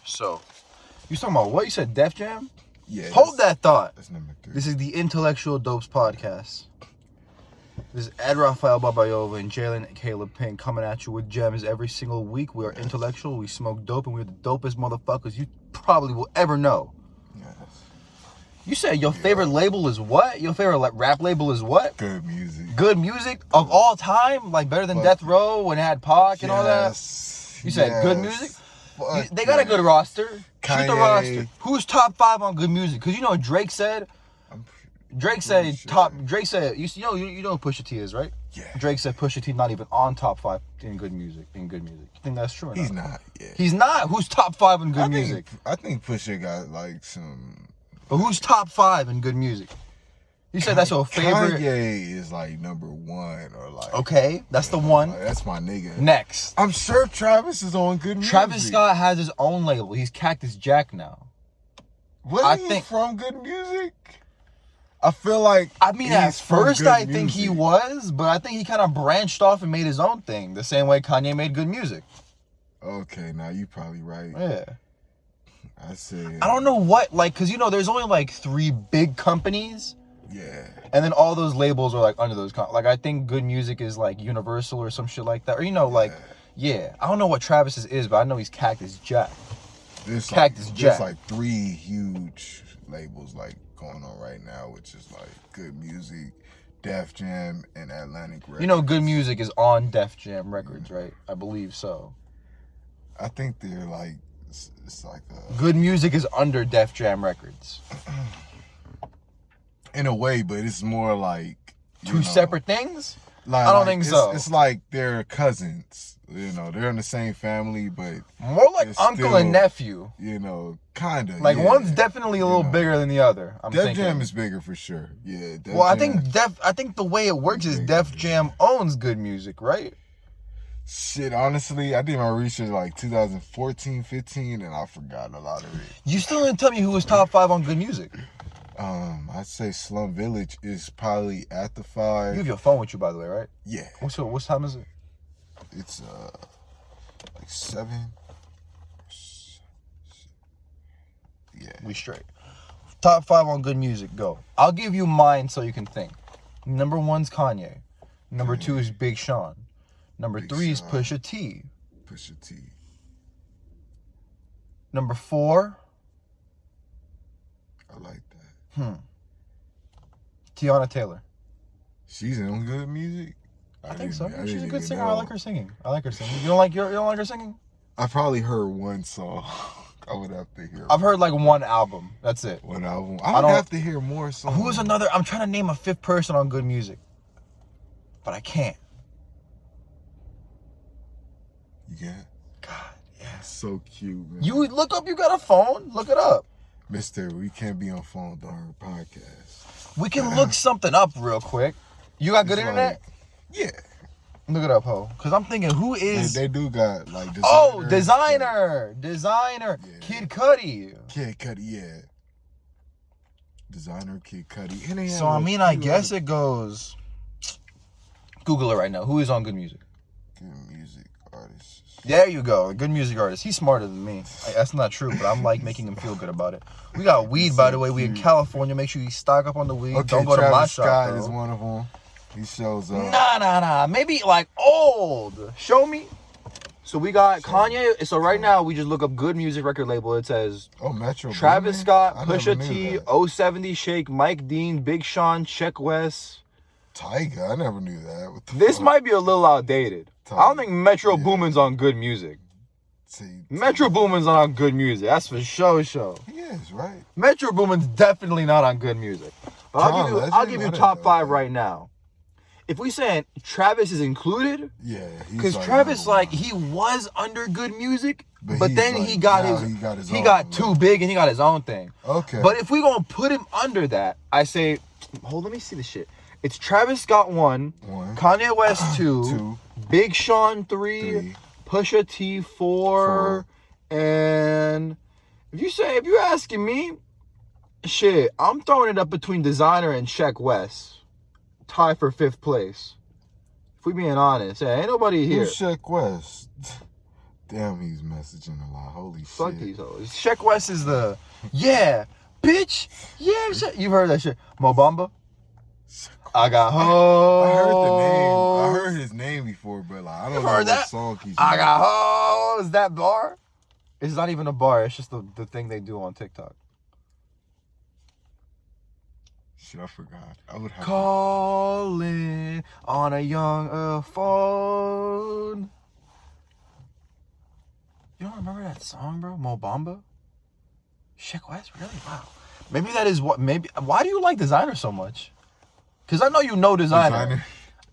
So, you talking about what? You said Def Jam? Yeah. Hold that thought. That's number 3. This is the Intellectual Dopes Podcast. This is Raphael Babayova and Jaylyn and Kaleb Payne coming at you with gems every single week. We are intellectual, we smoke dope, and we're the dopest motherfuckers you probably will ever know. Yes. You said your favorite label is what? Your favorite rap label is what? Good music. Good music of all time? Like better than Death Row when it had Pac and all that? You said good music? They got a good roster. Kanye. Shoot the roster. Who's top 5 on good music? Because you know what Drake said? Drake said sure. Drake said you know who Pusha T is, right? Yeah. Drake said Pusha T not even on top 5 in good music. You think that's true or not? He's not. Yeah. He's not. Who's top 5 in good music? I think Pusha got like some. But who's top 5 in good music? You said that's your favorite. Kanye is like number 1 or like. Okay, that's the one. Like, that's my nigga. Next. I'm sure Travis is on good music. Travis Scott has his own label. He's Cactus Jack now. Wasn't he from good music? I feel like at first I think he was, but I think he kind of branched off and made his own thing, the same way Kanye made good music. Okay, now you probably right. Yeah. I see. I don't know what, like, because, you know, there's only, like, 3 big companies. Yeah. And then all those labels are, like, under those. Like, I think good music is, like, Universal or some shit like that. Or, you know, like, yeah. I don't know what Travis's is, but I know he's Cactus Jack. There's Jack. like 3 huge labels, like, going on right now, which is, like, Good Music, Def Jam, and Atlantic Records. You know, Good Music is on Def Jam Records, right? I believe so. I think they're, like, it's like Good Music is under Def Jam Records. In a way, but it's more like 2 separate things? Like, I don't think so. It's like they're cousins. You know, they're in the same family, but more like uncle and nephew. You know, kind of. Like one's definitely a little bigger than the other. Def Jam is bigger for sure. Yeah. Well, I think the way it works is Def Jam owns Good Music, right? Shit, honestly, I did my research like 2014, 15, and I forgot a lot of it. You still didn't tell me who was top 5 on Good Music. I'd say Slum Village is probably at the 5. You have your phone with you, by the way, right? Yeah. What time is it? It's like 7. Yeah. We straight. Top 5 on Good Music, go. I'll give you mine so you can think. Number 1's Kanye. Number 2 is Big Sean. Number 3 is Pusha T. Pusha T. Number 4. I like that. Tiana Taylor. She's in Good Music. I think so. She's a good singer. I like her singing. You don't like her singing? I probably heard one song. I would have to hear. I've heard like one album. That's it. One album. I don't have to hear more songs. Who's another? I'm trying to name a 5th person on Good Music, but I can't. You can't? God, yeah. So cute, man. You look up. You got a phone? Look it up. Mister, we can't be on phone during a podcast. We can look something up real quick. You got good internet? Yeah. Look it up, ho. Because I'm thinking, who is... They do got, like, designer. Oh, Designer. Yeah. Kid Cudi. Yeah. Designer, Kid Cudi. And so, I mean, I guess it goes... Google it right now. Who is on Good Music? Good music artists. There you go. Good music artist. He's smarter than me. That's not true, but I'm like making him feel good about it. We got weed, by the way. We in California. Make sure you stock up on the weed. Okay, don't go Travis to my shop, Scott bro. is one of them. He shows up. Nah. Maybe like old. Show me. So we got Kanye. So right now we just look up Good Music record label. It says Metro Travis Scott, I Pusha T, 070 Shake, Mike Dean, Big Sean, Check West. Tyga. I never knew that. What the This fuck? might be a little outdated. Tyga. I don't think Metro Boomin's on Good Music. Metro Boomin's not on Good Music. That's for sure. He is, right? Metro Boomin's definitely not on Good Music. But I'll give you top 5 right now. If we saying Travis is included, yeah, because like Travis he was under Good Music, but then he got too big and he got his own thing. Okay. But if we gonna put him under that, I say, let me see the shit. It's Travis Scott 1, Kanye West 2, Big Sean 3. Pusha T 4, and if you're asking me, shit, I'm throwing it up between Designer and Check West, tie for 5th place. If we being honest, ain't nobody here. Who's Check West? Damn, he's messaging a lot. Holy Fuck shit. these hoes. Sheck West is the, yeah, bitch. Yeah, you've heard that shit. Mo Bamba? I got hoes. I heard the name. I heard his name before, but like, I don't know what song he's I got hoes. That bar? It's not even a bar. It's just the thing they do on TikTok. Shit, I forgot. I would have Calling on a young phone. You don't remember that song, bro? Mo Bamba? Sheck West? Really? Wow. Maybe that is what. Maybe. Why do you like Designer so much? Because I know you know Designer.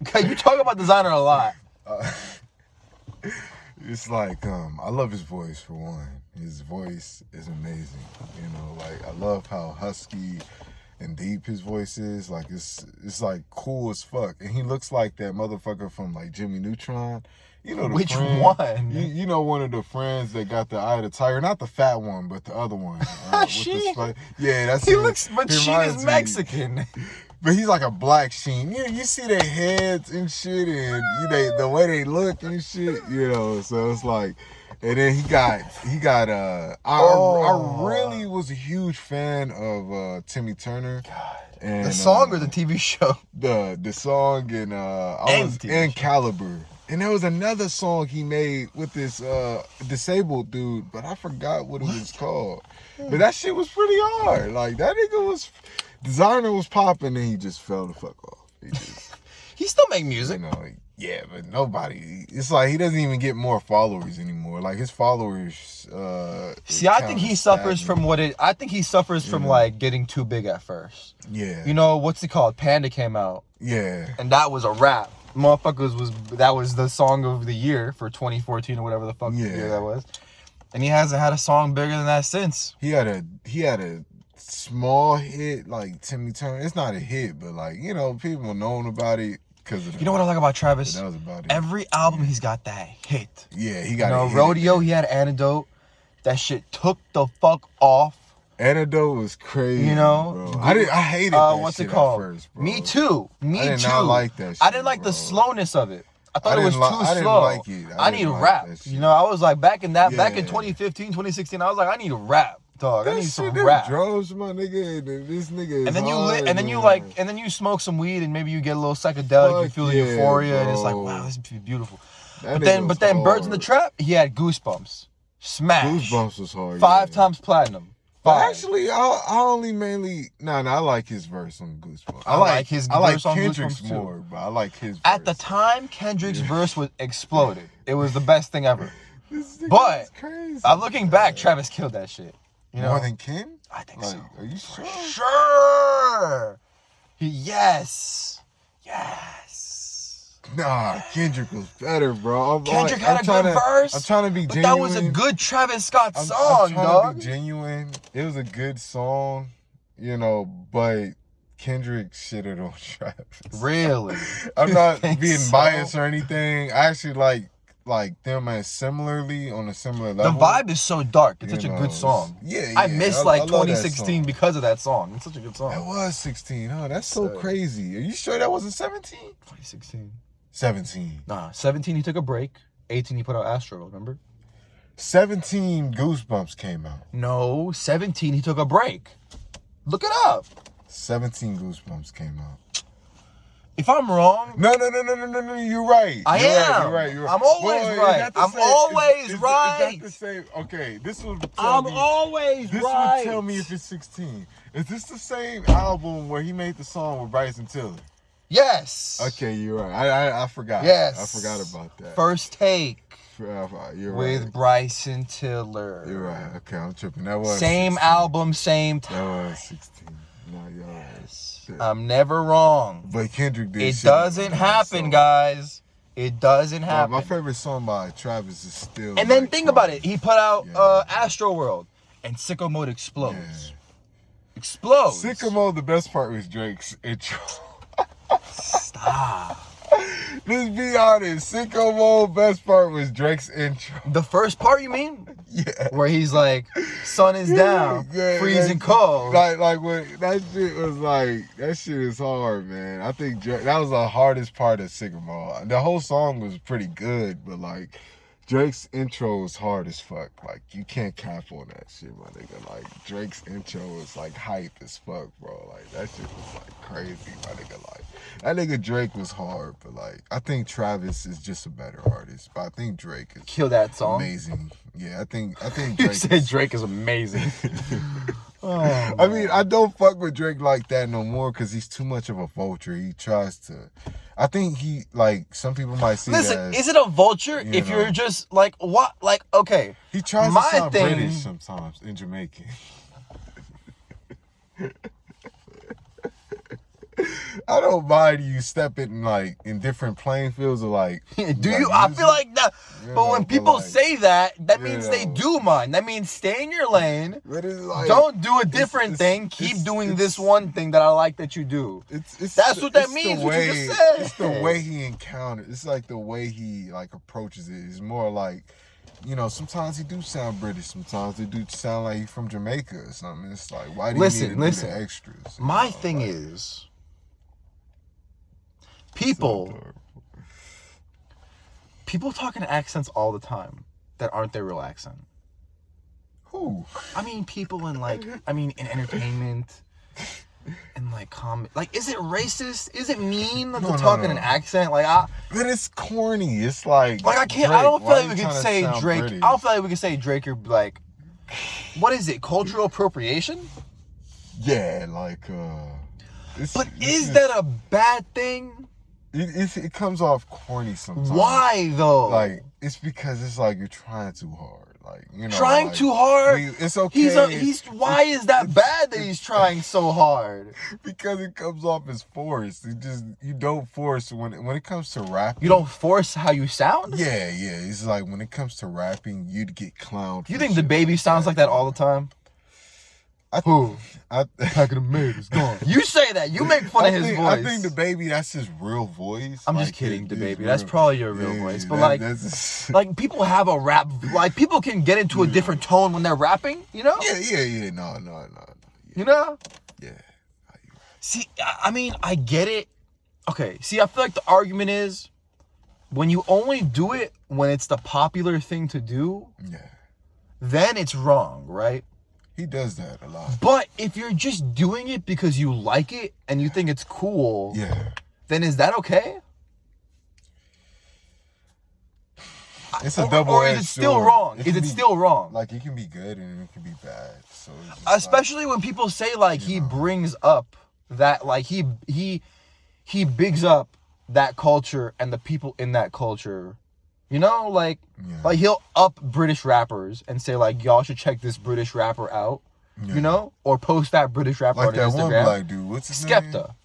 Okay, you talk about Designer a lot. It's like, I love his voice, for one. His voice is amazing. You know, like, I love how husky and deep his voice is. Like, it's like cool as fuck. And he looks like that motherfucker from like Jimmy Neutron. You know, which one? You know, one of the friends that got the eye of the tiger, not the fat one, but the other one. Yeah, that's he it. looks, but she is Mexican. But he's like a black Sheen. You see their heads and shit, and the way they look and shit. You know, so it's like, and then he got. I really was a huge fan of Timmy Turner. God. And, the song or the TV show? The song and Kaleb. And there was another song he made with this disabled dude, but I forgot what it was called. But that shit was pretty hard. Like, that nigga was... Designer was popping, and he just fell the fuck off. He still make music. You know, yeah, but nobody... It's like he doesn't even get more followers anymore. Like, his followers... See, I think he suffers from from, like, getting too big at first. Yeah. You know, what's it called? Panda came out. Yeah. And that was a rap. That was the song of the year for 2014 or whatever the fuck year that was. And he hasn't had a song bigger than that since. He had a small hit like Timmy Turner. It's not a hit, but like, you know, people knowing about it because of You know what I like about Travis? That was about it. Every album he's got that hit. Yeah, he got Rodeo, he had Antidote. That shit took the fuck off. Antidote was crazy. You know, bro. I hated that what's shit it called? at first, bro. Me too. I did not like that shit, I didn't like the slowness of it. I thought it was too slow. Like it. I need a rap. You know, I was like back in 2015, 2016, I was like, I need a rap, dog. I need some rap. Drums, my nigga, and this nigga. And then you smoke some weed and maybe you get a little psychedelic, you feel the euphoria, and it's like, wow, this is beautiful. But then Birds in the Trap, he had Goosebumps. Smash. Goosebumps was hard. 5 times platinum. But actually, I only mainly I like his verse on Goosebumps. I like Kendrick's more, but I like his verse. At the time, Kendrick's verse was exploded. It was the best thing ever. But crazy, looking back, Travis killed that shit. You know? More than Ken? I think so. Are you sure? Sure. Yes. Nah, Kendrick was better, bro. Kendrick had a good verse. I'm trying to be genuine. But that was a good Travis Scott song, I'm trying dog. to be genuine. It was a good song, you know, but Kendrick shitted on Travis. Really? I'm not being biased or anything. I actually like them as similarly on a similar level. The vibe is so dark. It's such a good song. Yeah. I miss 2016 because of that song. It's such a good song. That was 16. Oh, that's so crazy. Are you sure that wasn't 17? 2016. 17. Nah, 17 he took a break. 18 he put out Astro, remember? 17 Goosebumps came out. No, 17 he took a break. Look it up. 17 Goosebumps came out. If I'm wrong... No, you're right. I am. You're right. I'm always right. I'm always right. Is that the same? Okay, this will I'm always right. This will tell me if it's 16. Is this the same album where he made the song with Bryson Tiller? Yes. Okay, you're right. I forgot. Yes. I forgot about that. First Take. You're with right. Bryson Tiller. You're right. Okay, I'm tripping. That was same 16. album, same time. That was 16. No, you're right. I'm never wrong. But Kendrick did. It doesn't happen, guys. It doesn't happen. My favorite song by Travis is still. And then think about it. He put out Astro World, and Sicko Mode explodes. Yeah. Explodes. Sicko Mode. The best part was Drake's intro. Stop. Let's be honest. Sicko Mode, best part was Drake's intro. The first part, you mean? Yeah. Where he's like, sun is down, freezing cold. Like when that shit was like, that shit is hard, man. I think Drake, that was the hardest part of Sicko Mode. The whole song was pretty good, but like, Drake's intro is hard as fuck. Like, you can't cap on that shit, my nigga. Like, Drake's intro is, like, hype as fuck, bro. Like, that shit was, like, crazy, my nigga. Like, that nigga Drake was hard, but, like, I think Travis is just a better artist. But I think Drake is Kill that song. Amazing. Yeah, I think Drake You said Drake is amazing. Oh, I mean, I don't fuck with Drake like that no more because he's too much of a vulture. He tries to... I think he, like, some people might see Listen, that as, is it a vulture if you're just, like, what? Like, okay. He tries to sound British sometimes in Jamaican. I don't mind you stepping, like, in different playing fields of, like... Do like you? I feel like that. But when people like, say that, that means they do mind. That means stay in your lane. Like, don't do a different thing. Keep doing this one thing that I like that you do. That's what that means, what you just said. It's the way he encounters. It's like the way he, like, approaches it. It's more like, you know, sometimes he do sound British. Sometimes they do sound like he's from Jamaica or something. It's like, why do you need to do the extras? My thing is... People talk in accents all the time that aren't their real accent. Who? I mean, people in in entertainment and like comedy. Like, is it racist? Is it mean to talk in an accent? Like, but it's corny. It's like I can't. Drake. I don't feel Why like we could say Drake. British? I don't feel like we could say Drake or like, what is it? Cultural appropriation? Yeah, like. But is that a bad thing? It comes off corny sometimes. Why though? Like, it's because it's like you're trying too hard. Like, you know, trying like, too hard. It's okay. Why is that bad that he's trying so hard? Because it comes off as forced. You don't force when it comes to rapping. You don't force how you sound. Yeah. It's like when it comes to rapping, you'd get clowned. You think the baby sounds like that all the time? Who? Pack of the maid is gone. You say that. You make fun of his voice. I think the baby, that's his real voice. I'm just kidding, the baby. That's probably your real voice. But like people have a rap. Like people can get into a different tone when they're rapping. You know? Yeah. No. You know? Yeah. See, I mean, I get it. Okay. See, I feel like the argument is when you only do it when it's the popular thing to do. Yeah. Then it's wrong, right? He does that a lot. But if you're just doing it because you like it and you think it's cool, then is that okay? It's a double-edged sword. Or is it still wrong? Is it still wrong? Like, it can be good and it can be bad. So especially when people say like he brings up that like he bigs up that culture and the people in that culture. You know, like he'll up British rappers and say like y'all should check this British rapper out. You know, or post that British rapper on Instagram. Like that one black dude. What's his name? Skepta.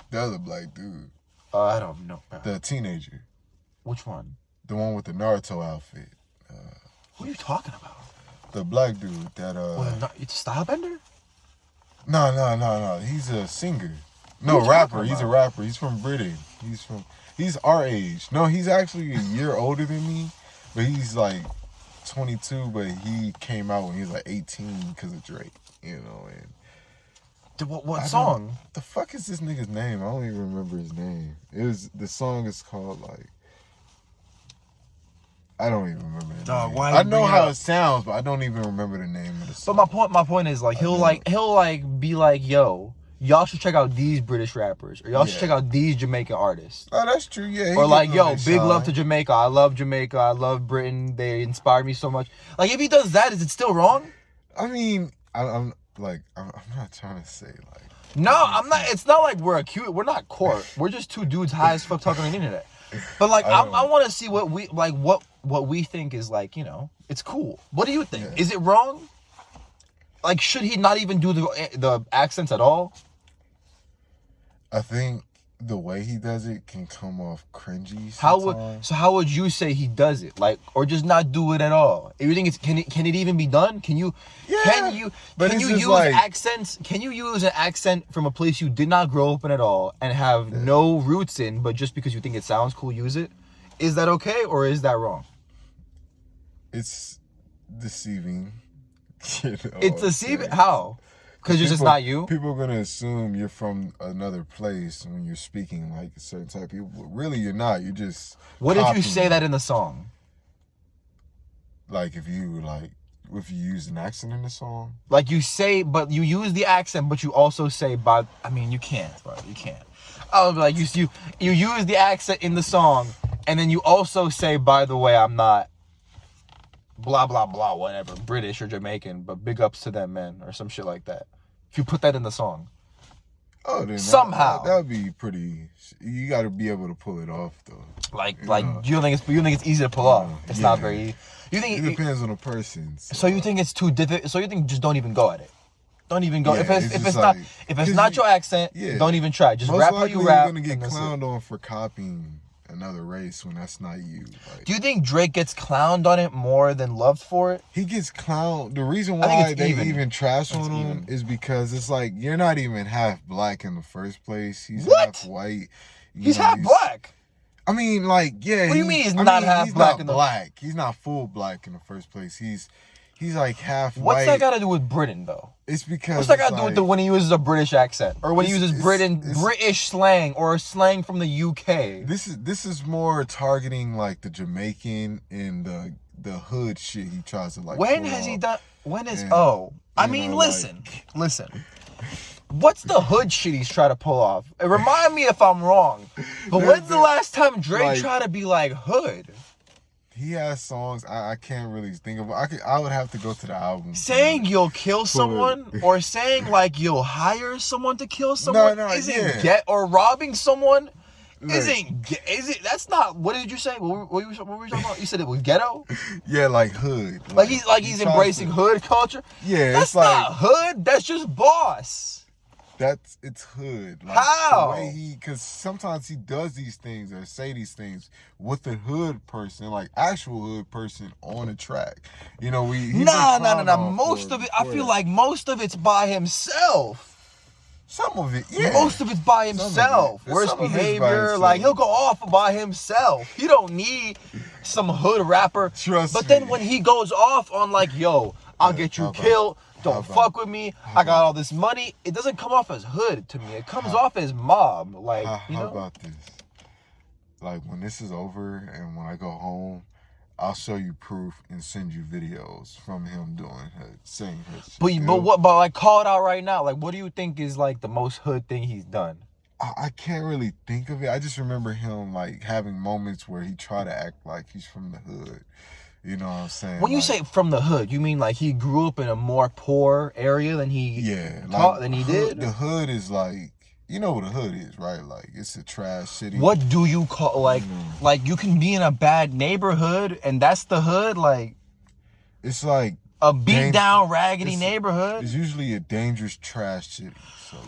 The other black dude. I don't know. The teenager. Which one? The one with the Naruto outfit. Who are you talking about? The black dude that it's Stylebender? No. He's a singer. No, rapper. He's a rapper. He's from Britain. He's our age. No, he's actually a year older than me, but he's like 22, but he came out when he was like 18 because of Drake, you know. And what song? The fuck is this nigga's name? I don't even remember his name. The song is called like, I don't even remember the name. I know how it sounds, but I don't even remember the name of the song. But my point is like he'll be like, yo, y'all should check out these British rappers, or y'all should check out these Jamaican artists. Oh, that's true, yeah. Or like, yo, big love to Jamaica. I love Jamaica. I love Britain. They inspired me so much. Like, if he does that, is it still wrong? I mean, I'm not trying to say like. No, I'm not. It's not like we're not court. We're just two dudes high as fuck talking on the internet. But like, I want to see what we think is like, you know, it's cool. What do you think? Yeah. Is it wrong? Like, should he not even do the accents at all? I think the way he does it can come off cringy sometimes. How would you say he does it? Like, or just not do it at all? If you think can it even be done? Can you use accents? Can you use an accent from a place you did not grow up in at all and have no roots in, but just because you think it sounds cool, use it? Is that okay or is that wrong? It's deceiving. You know, it's deceiving. How? Because you're just not you? People are going to assume you're from another place when you're speaking like a certain type of people. But really, you're not. You're just What if you say that in the song? Like if you use an accent in the song. Like you say, but you use the accent, but you also say by. I mean, you can't, bro. You can't. I would be like you use the accent in the song, and then you also say, by the way, I'm not. Blah blah blah, whatever, British or Jamaican, but big ups to them, man, or some shit like that. If you put that in the song. Oh, then somehow that would be pretty. You got to be able to pull it off, though. Like you don't think it's easy to pull off? It's not very. You think it depends on the person. So you think it's too difficult? So you think just don't even go at it? Don't even go. Yeah, if it's not your accent, don't even try. Just rap how you rap. You're gonna get clowned on for copying another race when that's not you. Like, do you think Drake gets clowned on it more than loved for it? He gets clowned. The reason why they even trash on him is because it's like you're not even half black in the first place. He's half white. He's half black. I mean, like, yeah. What do you mean he's not half black? He's not black. He's not full black in the first place. He's like half white. What's that got to do with Britain, though? It's because what's that got to do with when he uses a British accent, or when he uses British slang or slang from the UK? This is more targeting like the Jamaican and the hood shit he tries to like. When has he done? When is? I mean, listen. What's the hood shit he's trying to pull off? Remind me if I'm wrong. But when's the last time Drake tried to be like hood? He has songs I can't really think of. I would have to go to the album. Saying you'll kill someone or saying like you'll hire someone to kill someone or robbing someone that's not. What did you say? What were you talking about? You said it was ghetto? Yeah, like hood. Like he's embracing hood culture? Yeah, that's not hood. That's just boss. It's hood. Like, how? The way because sometimes he does these things or say these things with a hood person, like actual hood person on a track. You know, no. Most of it, I feel like most of it's by himself. Some of it, yeah. Most of it's by himself. Worst behavior, like he'll go off by himself. He don't need some hood rapper. Trust me. But then when he goes off on like, yo, I'll get you killed. Don't fuck with me. I got all this money. It doesn't come off as hood to me. It comes off as mob. Like, how about this? Like when this is over and when I go home, I'll show you proof and send you videos from him saying her. But like call it out right now. Like, what do you think is like the most hood thing he's done? I can't really think of it. I just remember him like having moments where he tried to act like he's from the hood. You know what I'm saying? When you say from the hood, you mean like he grew up in a more poor area than he did? The hood is like, you know what a hood is, right? Like it's a trash city. What do you call like you can be in a bad neighborhood and that's the hood? Like it's like a beat down raggedy neighborhood. It's usually a dangerous trash city.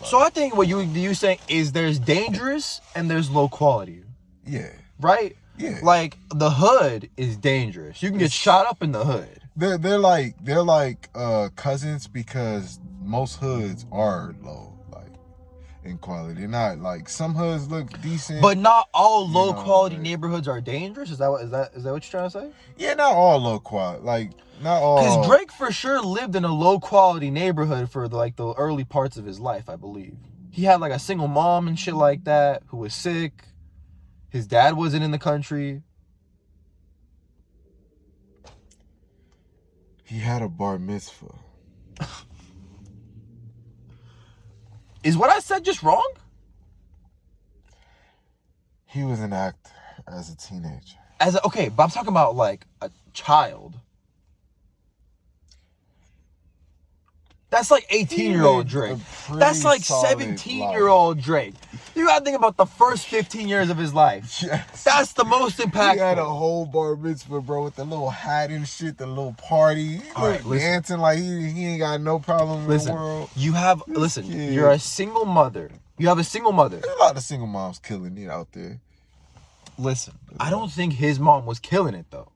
So I think what you saying is there's dangerous and there's low quality. Yeah. Right? Yeah. Like the hood is dangerous. You can get shot up in the hood. They're like cousins because most hoods are low, like in quality. They're not like some hoods look decent. But not all low quality neighborhoods are dangerous. Is that what you're trying to say? Yeah, not all low quality. Like not all. Because Drake for sure lived in a low quality neighborhood for the early parts of his life, I believe. He had like a single mom and shit like that who was sick. His dad wasn't in the country. He had a bar mitzvah. Is what I said just wrong? He was an actor as a teenager. But I'm talking about like a child. That's like 18-year-old Drake. That's like 17-year-old Drake. You gotta think about the first 15 years of his life. Yes. That's the most impactful. He had a whole bar mitzvah, bro, with the little hat and shit, the little party. Dancing like he ain't got no problem in the world. You're a single mother. You have a single mother. There's a lot of single moms killing it out there. Listen, I don't think his mom was killing it, though.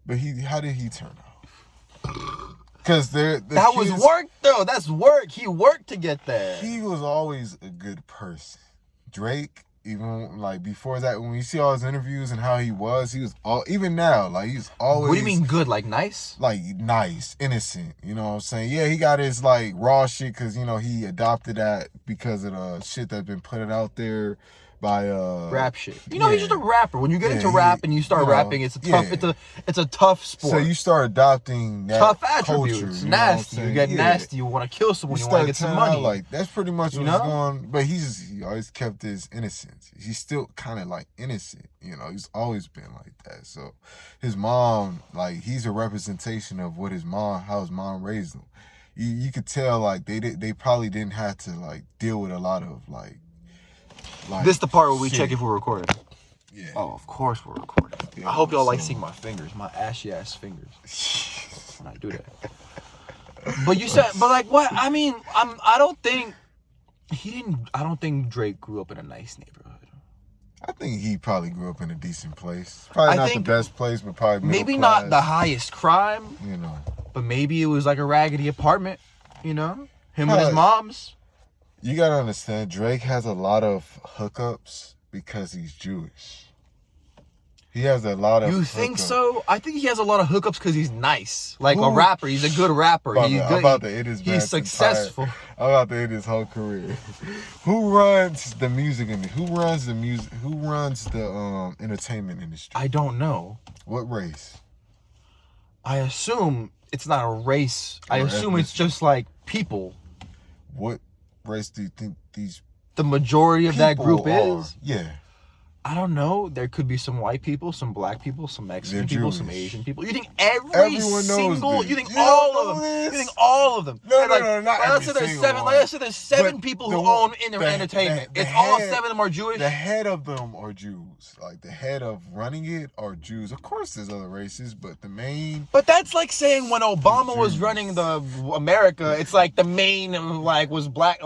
But how did he turn out? Because that was work, though. That's work. He worked to get there. He was always a good person. Drake, even like before that, when you see all his interviews and how he was even now, like he's always. What do you mean good? Like nice? Like nice, innocent. You know what I'm saying? Yeah, he got his like raw shit because he adopted that because of the shit that's been put out there. by rap shit. You know, he's just a rapper. When you get into rap and you start rapping, it's a tough it's a tough sport. So you start adopting that tough attributes. culture, It's nasty. You get nasty. You want to kill someone. You want to get some money. Like that's pretty much what's going. But he always kept his innocence. He's still kind of like innocent. You know, he's always been like that. So his mom, like, he's a representation of what how his mom raised him. You could tell, like, they probably didn't have to like deal with a lot of like this the part where we check if we're recording. Yeah. Oh, of course we're recording. Yeah, I hope y'all like seeing my fingers, my ashy ass fingers when I do that. But you said, but like what? I mean, I don't think Drake grew up in a nice neighborhood. I think he probably grew up in a decent place. Probably not the best place, but probably maybe class. Not the highest crime. You know. But maybe it was like a raggedy apartment. You know, him and his mom's. You gotta understand, Drake has a lot of hookups because he's Jewish. He has a lot of You think so? I think he has a lot of hookups because he's nice. Like a rapper. He's a good rapper. He's successful. I'm about to end his whole career. Who runs the music industry? Who runs the music? Who runs the entertainment industry? I don't know. What race? I assume it's not a race. I assume it's just like people. What race do you think the majority of that group is? Yeah. I don't know. There could be some white people, some black people, some Mexican people, some Asian people. You think everyone single? Knows you think all of them? This? You think all of them? No, not let's say there's seven. Let's say there's seven people who own entertainment. All seven of them are Jewish. The head of them are Jews. Like the head of running it are Jews. Of course, there's other races, but the main. But that's like saying when Obama was running the America, it's like the main was black.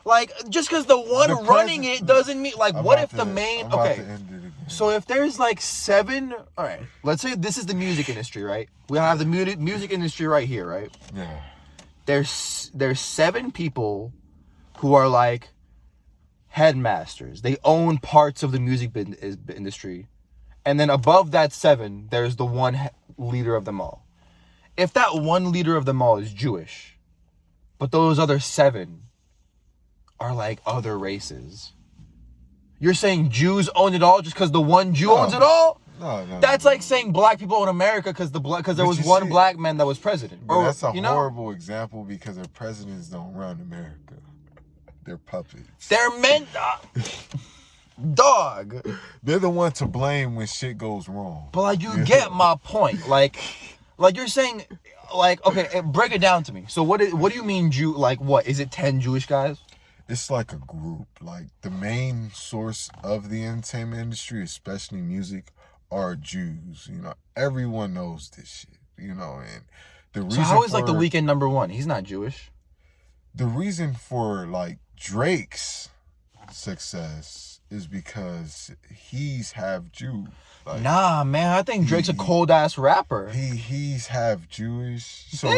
Like, just because the one running it doesn't mean, like, what if the main, okay, so if there's like seven, all right, let's say this is the music industry, right? We have the music industry right here, right? Yeah. There's seven people who are like headmasters. They own parts of the music industry. And then above that seven, there's the one leader of them all. If that one leader of them all is Jewish, but those other seven are like other races, you're saying Jews own it all just because the one Jew owns it all? No. That's like saying black people own America because there was one black man that was president. But that's a horrible example because their presidents don't run America. They're puppets. They're meant... dog. They're the one to blame when shit goes wrong. But like, you get my point. Like you're saying... Like, okay, break it down to me. So what do you mean Jew? Like what? Is it 10 Jewish guys? It's like a group. Like the main source of the entertainment industry, especially music, are Jews. You know, everyone knows this shit. You know, and the reason. So how is like The Weeknd number one? He's not Jewish. The reason for like Drake's success is because he's half Jew. Like, nah, man, I think Drake's a cold ass rapper. He's half Jewish, so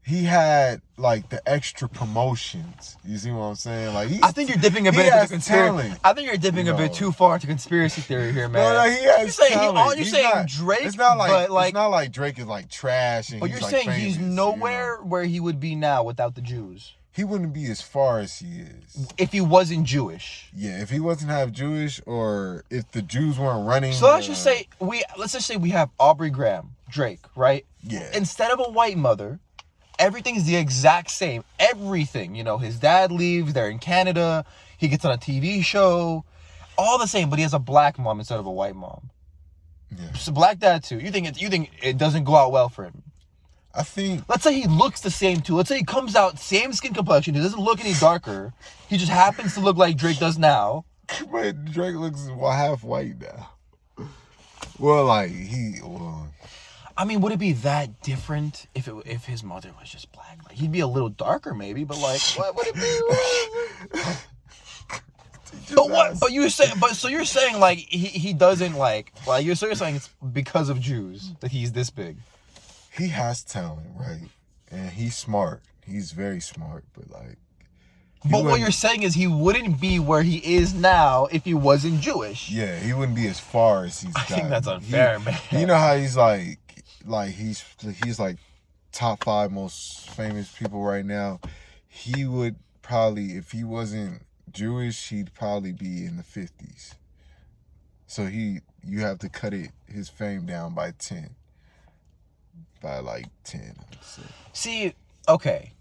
he had like the extra promotions. You see what I'm saying? Like I think you're dipping a bit into conspiracy. I think you're dipping a bit too far into conspiracy theory here, man. No, he has talent. You're saying Drake. It's not like Drake is like trash. And but you're saying he's nowhere where he would be now without the Jews. He wouldn't be as far as he is if he wasn't Jewish. Yeah, if he wasn't half Jewish, or if the Jews weren't running. So let's just say we have Aubrey Graham, Drake, right? Yeah. Instead of a white mother, everything's the exact same. Everything, you know, his dad leaves, they're in Canada, he gets on a TV show, all the same, but he has a black mom instead of a white mom. Yeah. So black dad too. You think it doesn't go out well for him? I think. Let's say he looks the same too. Let's say he comes out same skin complexion. He doesn't look any darker. He just happens to look like Drake does now. But Drake looks half white now. Well, like I mean, would it be that different if his mother was just black? Like he'd be a little darker maybe, but like what would it be? But what? But you say. But so you're saying like he doesn't like you're saying it's because of Jews that he's this big. He has talent, right? And he's smart. He's very smart, but like. But what you're saying is he wouldn't be where he is now if he wasn't Jewish. Yeah, he wouldn't be as far as he's. I think that's unfair, man. You know how he's like he's like top 5 most famous people right now. He would probably, if he wasn't Jewish, he'd probably be in the 50s. So you have to cut his fame down by 10. By like 10, I'd say. See, okay.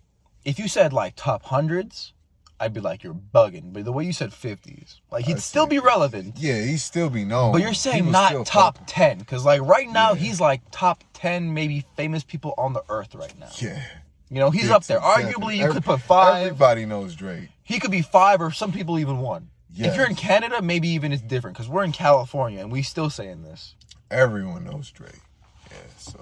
If you said like top hundreds, I'd be like, you're bugging. But the way you said 50s, like he'd still be relevant. Yeah, he'd still be known. But you're saying not top 10. Because like right now, he's like top 10 maybe famous people on the earth right now. Yeah. You know, he's up there. Arguably, you could put 5. Everybody knows Drake. He could be 5 or some people even 1. Yes. If you're in Canada, maybe even it's different. Because we're in California and we still saying this. Everyone knows Drake. Yeah, so.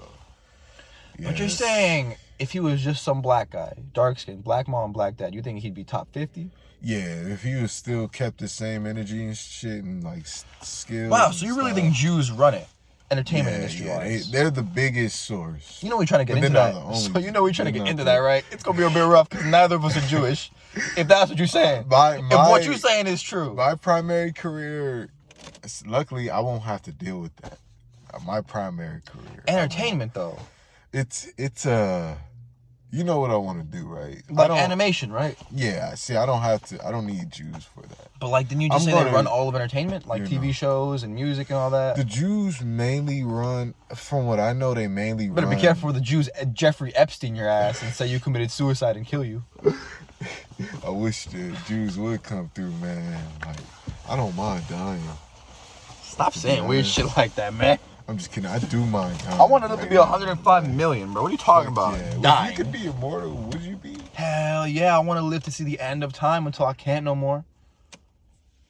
But you're saying if he was just some black guy, dark skin, black mom, black dad, you think he'd be top 50? Yeah, if he was still kept the same energy and shit and like skills. Wow, so you really think Jews run it? Entertainment industry wise. They're the biggest source. You know we're trying to get into that. So you know we're trying to get into that, right? It's gonna be a bit rough because neither of us are Jewish. If that's what you're saying. If what you're saying is true. My primary career, luckily I won't have to deal with that. My primary career. Entertainment though. It's you know what I want to do, right? Like animation, right? Yeah, see, I don't need Jews for that. But like, didn't you just say they run all of entertainment? Like TV shows and music and all that? The Jews mainly run, from what I know, they mainly run. Better be careful with the Jews, Jeffrey Epstein your ass and say you committed suicide and kill you. I wish the Jews would come through, man. Like, I don't mind dying. Stop saying weird shit like that, man. I'm just kidding. I do mind dying. I want to live to be 105 million, bro. What are you talking about? Yeah. Dying. If you could be immortal, would you be? Hell yeah. I want to live to see the end of time until I can't no more.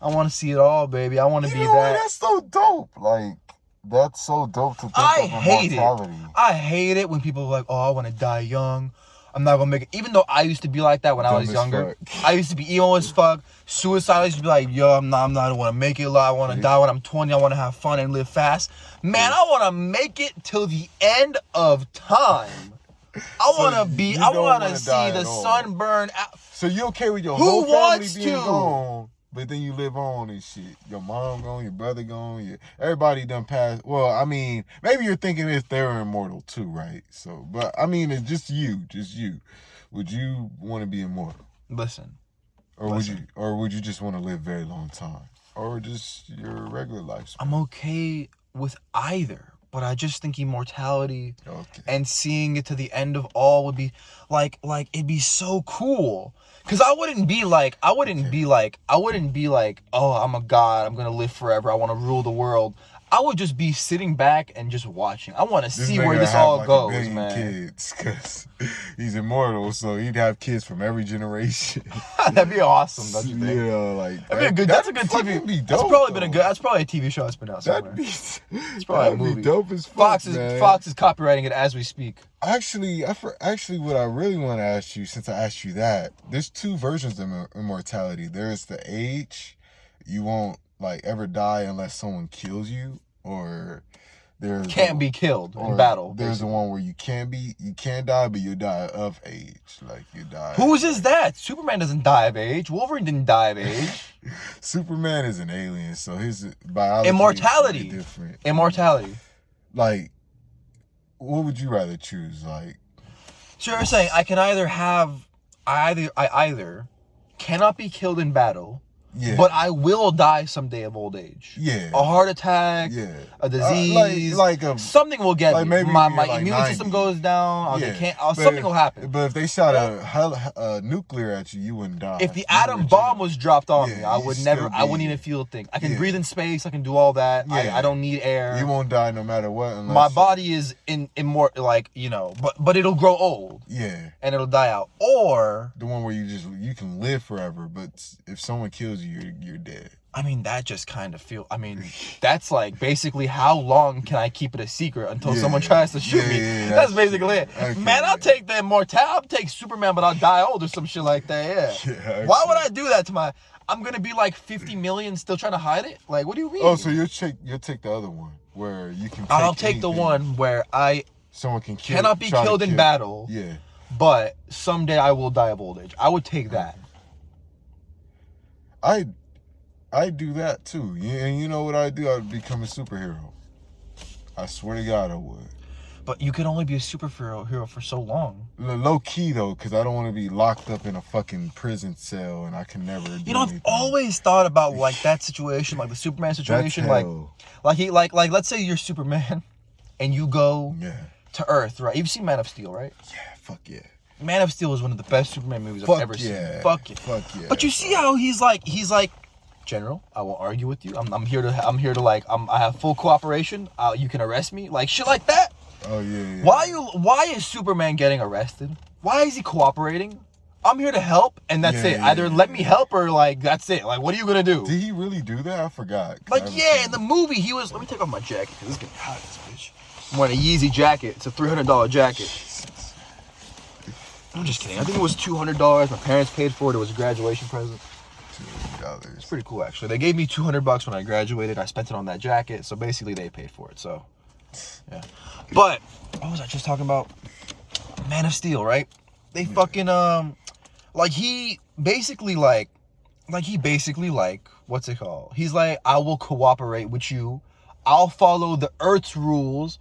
I want to see it all, baby. I want to be that. That's so dope. Like, that's so dope to think I of hate immortality. it. I hate it when people are like, oh, I want to die young. I'm not gonna make it. Even though I used to be like that when I was younger. I used to be emo as fuck. Suicide, I used to be like, yo, I don't want to make it. I want to die when I'm 20. I want to have fun and live fast. Man, I want to make it till the end of time. I want to see the sun burn out. So you okay with your whole family being gone? But then you live on and shit. Your mom gone, your brother gone, everybody done passed. Well, I mean, maybe you're thinking if they're immortal too, right? So, but I mean, it's just you. Would you want to be immortal? Listen. Would you just want to live a very long time? Or just your regular lifespan? I'm okay with either. But I just think immortality and seeing it to the end of all would be like it'd be so cool. Cause I wouldn't be like, oh, I'm a god, I'm gonna live forever, I want to rule the world. I would just be sitting back and just watching. I want to see where this all goes, man. Kids, cause he's immortal, so he'd have kids from every generation. That'd be awesome, don't you think? Yeah, like that'd be a good. That's a good TV. Be dope, that's probably a TV show that's been out somewhere. It's probably a movie. Be dope as fuck, Fox is copywriting it as we speak. Actually, what I really want to ask you, since I asked you that, there's 2 versions of immortality. There's the age, you won't like ever die unless someone kills you, or there's can't be killed in battle. There's the one where you can die, but you die of age, like you die. Whose is that? Superman doesn't die of age. Wolverine didn't die of age. Superman is an alien, so his biology immortality is different. Immortality. Like, what would you rather choose? Like, so you're saying I can I either cannot be killed in battle. Yeah. But I will die someday of old age. Yeah. A heart attack. Yeah. A disease. Something will get me. Maybe my immune 90. System goes down. Something will happen. But if they shot a nuclear at you, you wouldn't die. If the atom bomb was dropped on me, I wouldn't even feel a thing. I can breathe in space. I can do all that. Yeah. I don't need air. You won't die no matter what. My body is but it'll grow old. Yeah. And it'll die out. Or the one where you can live forever, but if someone kills you, you're dead. I mean, that just kind of that's like basically how long can I keep it a secret until someone tries to shoot me? That's basically it. Okay, man, I'll take the immortality. I'll take Superman, but I'll die old or some shit like that. Yeah. Why would I do that to I'm gonna be like 50 million still trying to hide it? Like, what do you mean? Oh, so you'll take the other one where you can. I'll take the one where someone cannot be killed in battle. Yeah. But someday I will die of old age. I would take that. I do that too. And you know what I do? I would become a superhero. I swear to God I would. But you can only be a superhero for so long. Low key though, because I don't want to be locked up in a fucking prison cell and I can never do anything. I've always thought about like that situation, like the Superman situation, like let's say you're Superman, and you go to Earth, right? You've seen Man of Steel, right? Yeah, fuck yeah. Man of Steel is one of the best Superman movies I've ever seen. Fuck yeah. But you see how he's like, General, I won't argue with you. I'm here to like, I have full cooperation. You can arrest me, like shit like that. Oh yeah. Why is Superman getting arrested? Why is he cooperating? I'm here to help, and that's it. Either let me help or like that's it. Like, what are you gonna do? Did he really do that? I forgot. Like, yeah, in the movie he was. Let me take off my jacket because it's getting hot. This bitch. I'm wearing a Yeezy jacket. It's a $300 jacket. I'm just kidding. I think it was $200. My parents paid for it. It was a graduation present. $200. It's pretty cool, actually. They gave me $200 when I graduated. I spent it on that jacket, so basically they paid for it. So, yeah. But what was I just talking about? Man of Steel, right? They fucking like he basically what's it called? He's like, I will cooperate with you. I'll follow the Earth's rules.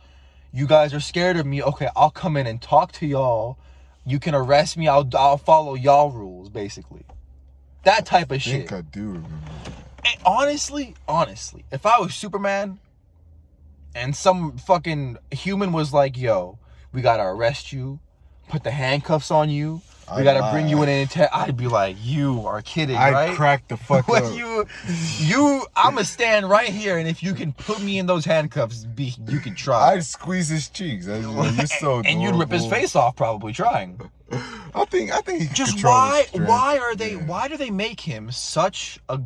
You guys are scared of me. Okay, I'll come in and talk to y'all. You can arrest me. I'll follow y'all rules, basically. That type of shit. I think I do remember that. And honestly, if I was Superman and some fucking human was like, yo, we gotta arrest you, put the handcuffs on you, we gotta bring you in and I'd be like, you are kidding, right? I'd crack the fuck up. I'ma stand right here, and if you can put me in those handcuffs, you can try. I'd squeeze his cheeks. You're so and you'd rip his face off, probably trying. I think he can just why do they make him such a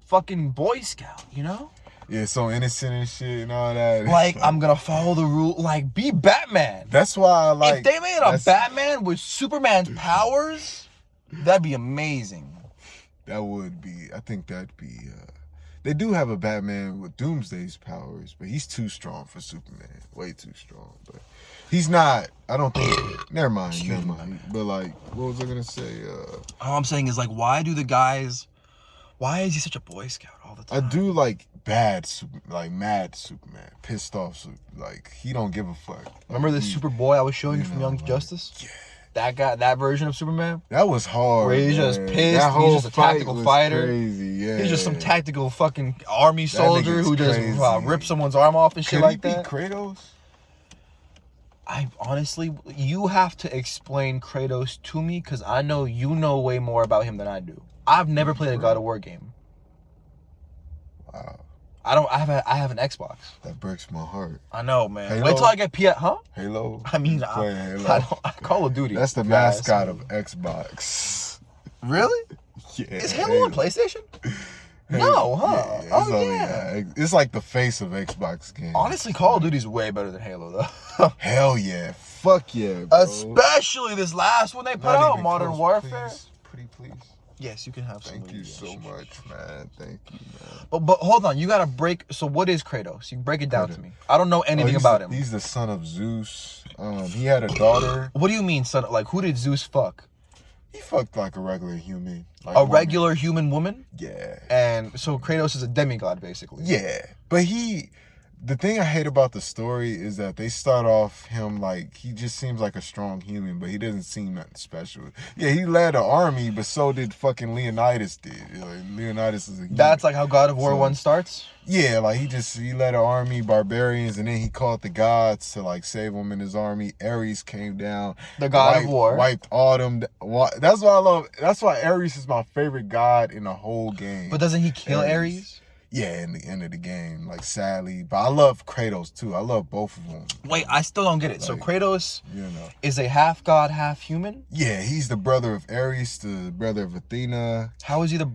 fucking Boy Scout, you know? Yeah, so innocent and shit and all that. Like, I'm gonna follow the rule. Like, be Batman. That's why I like. If they made a Batman with Superman's powers, that'd be amazing. That would be. I think that'd be. They do have a Batman with Doomsday's powers, but he's too strong for Superman. Way too strong. But he's not. I don't think. Never mind. But like, what was I gonna say? All I'm saying is like, why is he such a Boy Scout all the time? I do like mad Superman, pissed off, like he don't give a fuck. Remember the Superboy I was showing you from Young Justice? Yeah. That guy, that version of Superman? That was hard. Where he's just pissed. He's just a tactical fighter. Crazy, yeah. He's just some tactical fucking army soldier who just rips someone's arm off and shit like that. Could he be Kratos? I honestly, you have to explain Kratos to me because I know you know way more about him than I do. I've never played a God of War game. Wow. I have an Xbox. That breaks my heart. I know, man. Halo? Wait till I get Halo. I mean, I Call of Duty. That's the mascot of Xbox. Really? Yeah. Is Halo on PlayStation? No, huh? Yeah. It's like the face of Xbox games. Honestly, Call of Duty's way better than Halo, though. Hell yeah. Fuck yeah, bro. Especially this last one they put out, Modern Warfare. Pretty please. Yes, you can have some. Thank you so much, man. Thank you, man. But hold on, you gotta break. So what is Kratos? You break it down to me. I don't know anything about him. He's the son of Zeus. He had a daughter. What do you mean, son? Like, who did Zeus fuck? He fucked like a regular human. Like a regular human woman? Yeah. And so Kratos is a demigod, basically. Yeah, but the thing I hate about the story is that they start off him like he just seems like a strong human, but he doesn't seem nothing special. Yeah, he led an army, but so did fucking Leonidas did. Like, Leonidas is a human. That's like how God of War 1 starts? Yeah, like he led an army, barbarians, and then he called the gods to like save him in his army. Ares came down. The God of War. Wiped all them. That's why I love. That's why Ares is my favorite god in the whole game. But doesn't he kill Ares? Yeah, in the end of the game, like sadly. But I love Kratos too. I love both of them. Wait, I still don't get it. Like, so Kratos is a half god, half human? Yeah, he's the brother of Ares, the brother of Athena. How is he the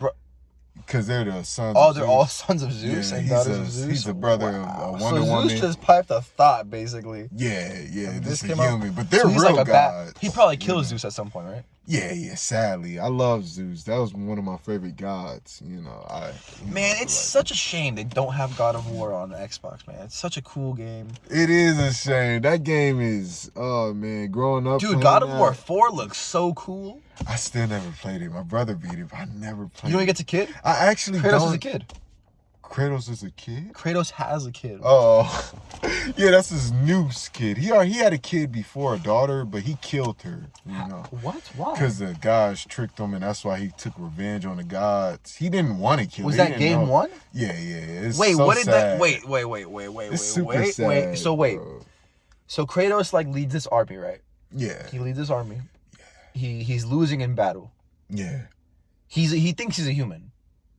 Because they're the sons. Oh, they're all sons of Zeus. Yeah, he's the brother of Wonder Woman. Zeus just piped a thought, basically. Yeah. This came human, but they're real like gods. He probably killed Zeus at some point, right? Yeah. Sadly, I love Zeus. That was one of my favorite gods. Man, it's such a shame they don't have God of War on Xbox, man. It's such a cool game. It is a shame. That game is, oh man, growing up. Dude, God of War 4 looks so cool. I still never played it. My brother beat it, but I never played it. You don't get to kid? I actually Kratos was a kid. Kratos is a kid? Kratos has a kid. Oh. Yeah, that's his noose kid. He had a kid before, a daughter, but he killed her, you know. What? Why? Because the gods tricked him, and that's why he took revenge on the gods. He didn't want to kill her. Was that game 1? Yeah. It's wait, so what did sad. that... Wait. It's super sad, So wait. bro. So Kratos, like, leads this army, right? Yeah. He leads this army. He's losing in battle. Yeah. He thinks he's a human.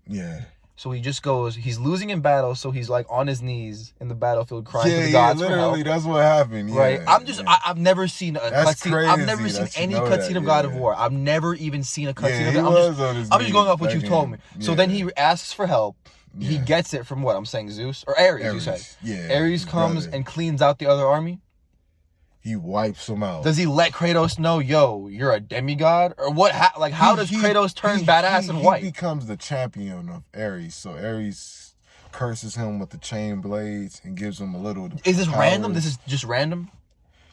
Yeah. So he just goes, he's losing in battle, so he's like on his knees in the battlefield crying to the gods for help. Literally, that's what happened. Yeah, right? I've never seen a cutscene. I've never seen any cutscene of God of War. I've never even seen a cutscene of it. I'm just going off what you told me. So then he asks for help. Yeah. He gets it from what? I'm saying Zeus or Ares, you said. Yeah. Ares comes and cleans out the other army. He wipes them out. Does he let Kratos know, yo, you're a demigod? Or what? How does Kratos turn badass and white? He becomes the champion of Ares. So Ares curses him with the chain blades and gives him a little. Is this random? This is just random?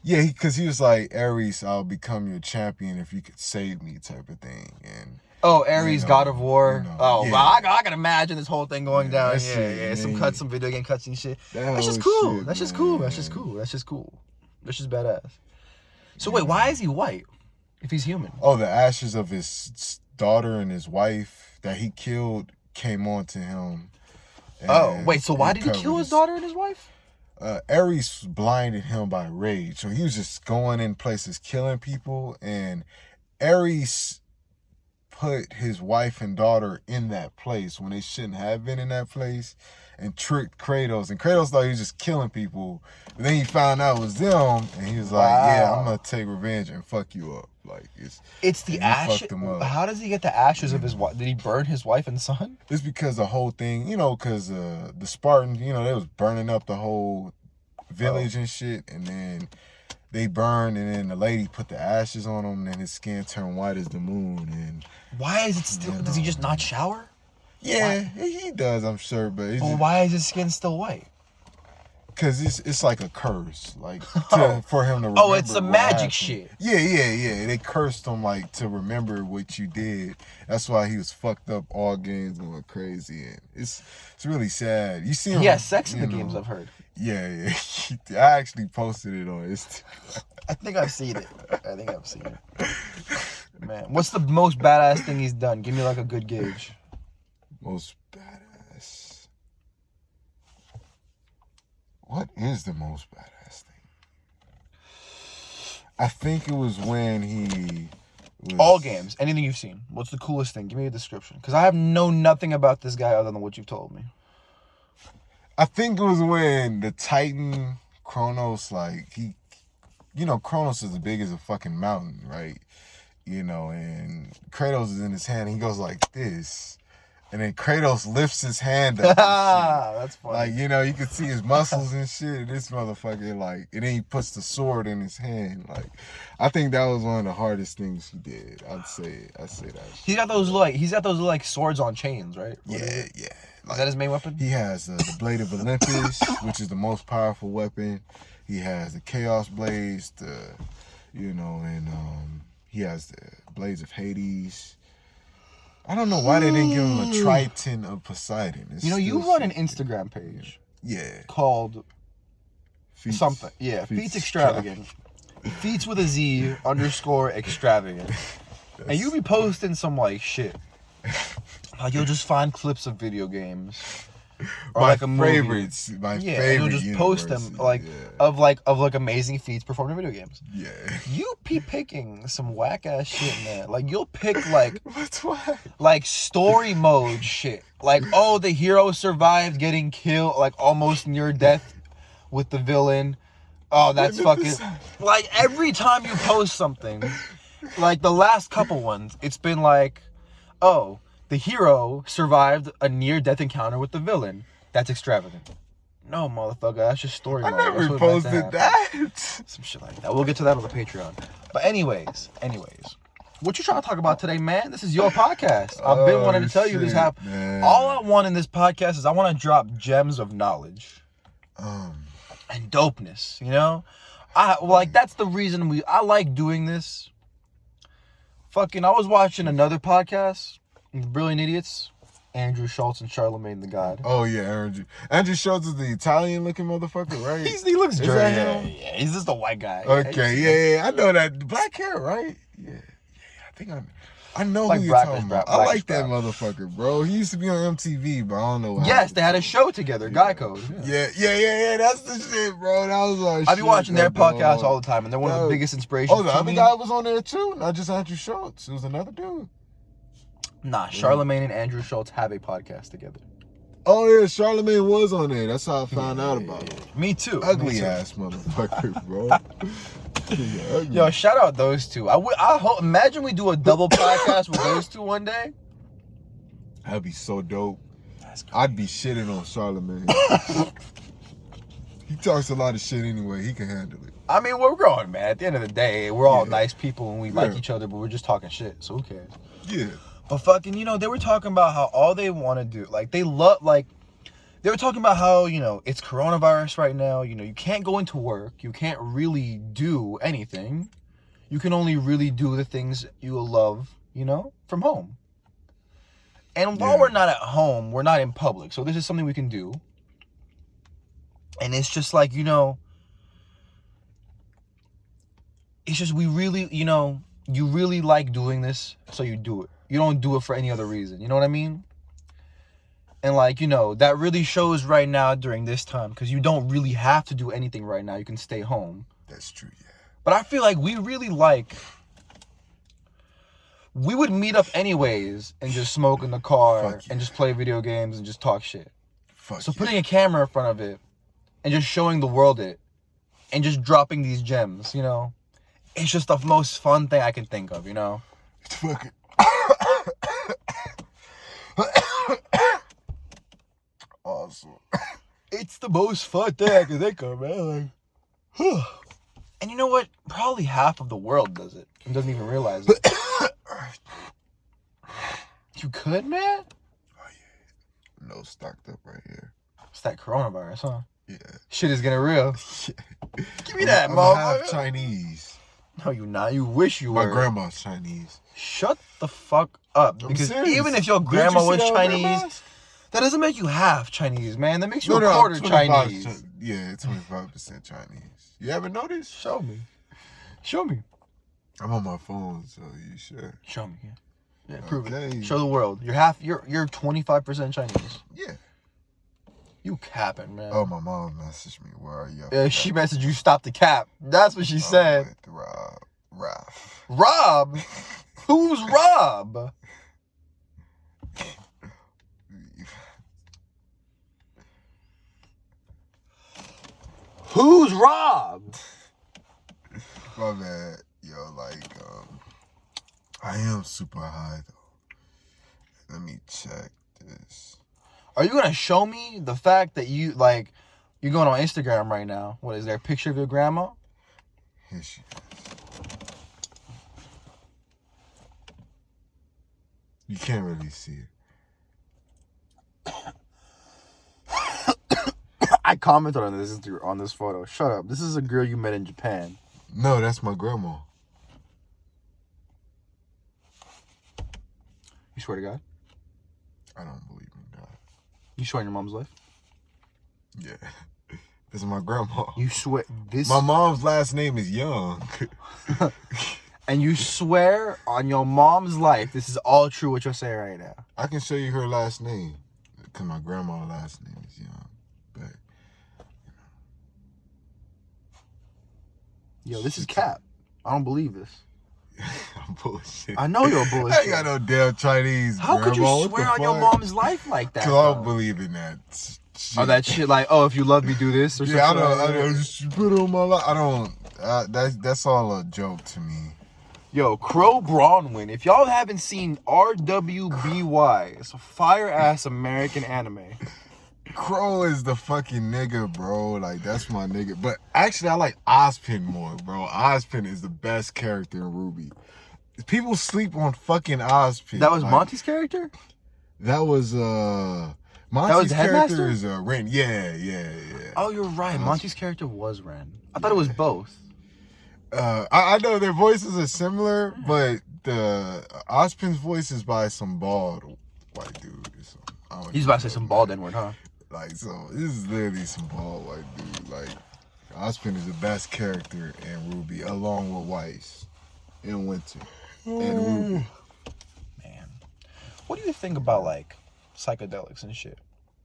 Yeah, because he was like, Ares, I'll become your champion if you could save me, type of thing. And Ares, God of War. Well, I can imagine this whole thing going down. Yeah. Some video game cutscene shit. That's just cool. That's just cool. That's just badass. So wait, why is he white if he's human? Oh, the ashes of his daughter and his wife that he killed came onto him. So why did he kill his daughter and his wife? Ares blinded him by rage. So he was just going in places killing people, and Ares put his wife and daughter in that place when they shouldn't have been in that place, and tricked Kratos. And Kratos thought he was just killing people. But then he found out it was them, and he was like, yeah, I'm going to take revenge and fuck you up. Like, it's the ashes. How does he get the ashes of his wife? Did he burn his wife and son? It's because the whole thing, because the Spartans, they was burning up the whole village and shit. And then they burned, and then the lady put the ashes on him, and his skin turned white as the moon. And why is it still... Does he just not shower? Yeah, he does, I'm sure, but... why is his skin still white? Because it's like a curse, like, for him to remember. Oh, it's a magic shit. Yeah. They cursed him, like, to remember what you did. That's why he was fucked up all games going crazy. And it's really sad. You see him... He has sex in the games, I've heard. Yeah. I actually posted it on Instagram. I think I've seen it. Man, what's the most badass thing he's done? Give me, like, a good gauge. Most badass. What is the most badass thing? I think it was when he was... All games. Anything you've seen. What's the coolest thing? Give me a description. Because I have nothing about this guy other than what you've told me. I think it was when the Titan Kronos, like, he... Kronos is as big as a fucking mountain, right? And Kratos is in his hand. And he goes like this. And then Kratos lifts his hand up. That's funny. Like, you can see his muscles and shit. And this motherfucker, like, and then he puts the sword in his hand. Like, I think that was one of the hardest things he did. I'd say that. He's got those swords on chains, right? Yeah. Like, is that his main weapon? He has the Blade of Olympus, which is the most powerful weapon. He has the Chaos Blades, and he has the Blades of Hades. I don't know why they didn't give him a Triton of Poseidon. You run an Instagram page. Yeah. Called Feats. Something. Yeah, Feats Extravagant. Feats with a Z _extravagant. And you be posting some, like, shit. Like, you'll just find clips of video games. Or like a favorites. movie. My favorite. And you'll just post them, like, of amazing feats performed in video games. Yeah. You be picking some whack ass shit, man. Like, you'll pick, like... What's what? Like, story mode shit. Like, the hero survived getting killed, like, almost near death with the villain. Oh, that's fucking... Like, every time you post something, like, the last couple ones, it's been like, the hero survived a near-death encounter with the villain. That's extravagant. No, motherfucker, that's just story mode. I never posted that. Some shit like that. We'll get to that on the Patreon. But anyways, what you trying to talk about today, man? This is your podcast. I've been wanting to tell you this. All I want in this podcast is I want to drop gems of knowledge and dopeness. That's the reason I like doing this. I was watching another podcast, Brilliant Idiots. Andrew Schultz and Charlemagne the God. Oh yeah, Andrew Schultz is the Italian-looking motherfucker, right? He looks Is dirty. that him? Yeah, he's just a white guy. Okay, yeah, I know that black hair, right? Yeah, I think I know like who you're talking about. I like that brown. motherfucker, bro. He used to be on MTV, but I don't know. Yes, they had a show together, Guy Code. Yeah. That's the shit, bro. That was like. I be watching their podcast all the time, and they're one of the biggest inspirations. Oh, the other guy was on there too, not just Andrew Schultz. It was another dude. Nah, Charlemagne and Andrew Schultz have a podcast together. Oh yeah, Charlemagne was on there. That's how I found out about it. Me too. Ugly ass motherfucker, bro. Yo, shout out those two. Imagine we do a double podcast with those two one day. That'd be so dope. I'd be shitting on Charlemagne. He talks a lot of shit anyway. He can handle it. I mean, we're growing, man. At the end of the day, we're all nice people and we like each other, but we're just talking shit. So who cares? Yeah. But fucking, they were talking about how all they want to do, they were talking about how, it's coronavirus right now. You can't go into work. You can't really do anything. You can only really do the things you love, from home. And while we're not at home, we're not in public. So this is something we can do. And it's just like, it's just we really, you really like doing this, so you do it. You don't do it for any other reason. You know what I mean? And that really shows right now during this time, because you don't really have to do anything right now. You can stay home. That's true, yeah. But I feel like we really we would meet up anyways and just smoke in the car and just play video games and just talk shit. So putting a camera in front of it and just showing the world it and just dropping these gems, it's just the most fun thing I can think of, It's fucking... Awesome. It's the most fun thing I can think of, man. And you know what? Probably half of the world does it and doesn't even realize it. You could, man? Oh, yeah. No, stocked up right here. It's that coronavirus, huh? Yeah. Shit is getting real. Give me that, I'm motherfucker. half Chinese. No, you not. You wish you were. My grandma's Chinese. Shut the fuck up. Because serious. even if your grandma was Chinese, that doesn't make you half Chinese, man. That makes you a quarter Chinese. Yeah, 25% Chinese. You ever noticed? Show me. Show me. I'm on my phone, so you sure? Show me. Yeah, prove it. Show the world. You're 25% Chinese. Yeah. You capping, man. Oh, my mom messaged me. Where are you? Yeah, she messaged you, stop the cap. That's what she said. With Raph. Rob? Who's Rob? Who's Rob? My bad. Yo, I am super high, though. Let me check this. Are you going to show me the fact that you're going on Instagram right now? What, is there a picture of your grandma? Here she is. You can't really see it. I commented on this photo. Shut up. This is a girl you met in Japan. No, that's my grandma. You swear to God? I don't believe in God. You swear on your mom's life? Yeah. This is my grandma. You swear this? My mom's last name is Young. And you swear on your mom's life this is all true what you're saying right now? I can show you her last name. Because my grandma's last name is Young. But, Yo, this is cap. I don't believe this. I'm bullshit. I know you're bullshit. I ain't got no damn Chinese. How grandma. could you swear on your mom's life like that? Because I don't believe in that shit. Oh, that shit if you love me, do this or something? Yeah, I don't. Just put it on my life. I don't. That's all a joke to me. Yo, Crow Bronwyn. If y'all haven't seen RWBY, it's a fire-ass American anime. Crow is the fucking nigga, bro. That's my nigga. But actually, I like Ozpin more, bro. Ozpin is the best character in Ruby. People sleep on fucking Ozpin. That was Monty's character? That was, Monty's character is Ren. Yeah. Oh, you're right. Monty's character was Ren. I thought it was both. I know their voices are similar, but the Ozpin's voice is by some bald white dude or something. He's about to say some bald N-word, huh? Like, so this is literally some bald white dude. Like, Ospen is the best character in Ruby, along with Weiss in Winter and Ruby. Man, what do you think about like psychedelics and shit?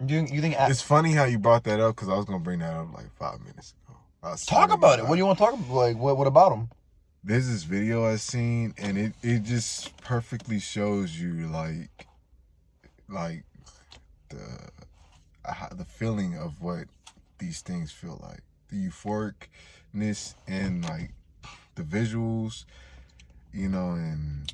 You think it's funny how you brought that up because I was gonna bring that up like 5 minutes ago. Talk about it. What do you want to talk about? Like, what about them? There's this video I seen, and it just perfectly shows you like the feeling of what these things feel like, the euphoricness and like the visuals, you know. And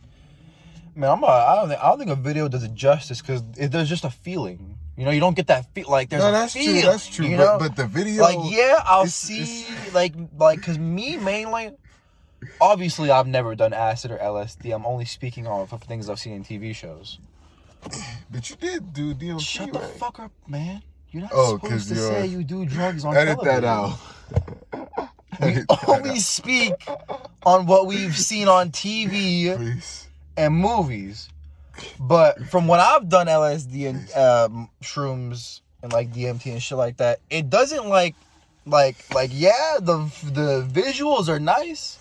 man, I don't think a video does it justice because there's just a feeling. You know, you don't get that feel like there's that's a feeling. True. That's true. You know? But the video, like, yeah, I'll see like because me mainly. Obviously, I've never done acid or LSD. I'm only speaking off of things I've seen in TV shows. But you did do DMT, Shut the fuck up, man. You're not supposed to say you do drugs on television. Edit that out. We only speak on what we've seen on TV and movies. But from when I've done LSD and shrooms and like DMT and shit like that, it doesn't like yeah, the visuals are nice.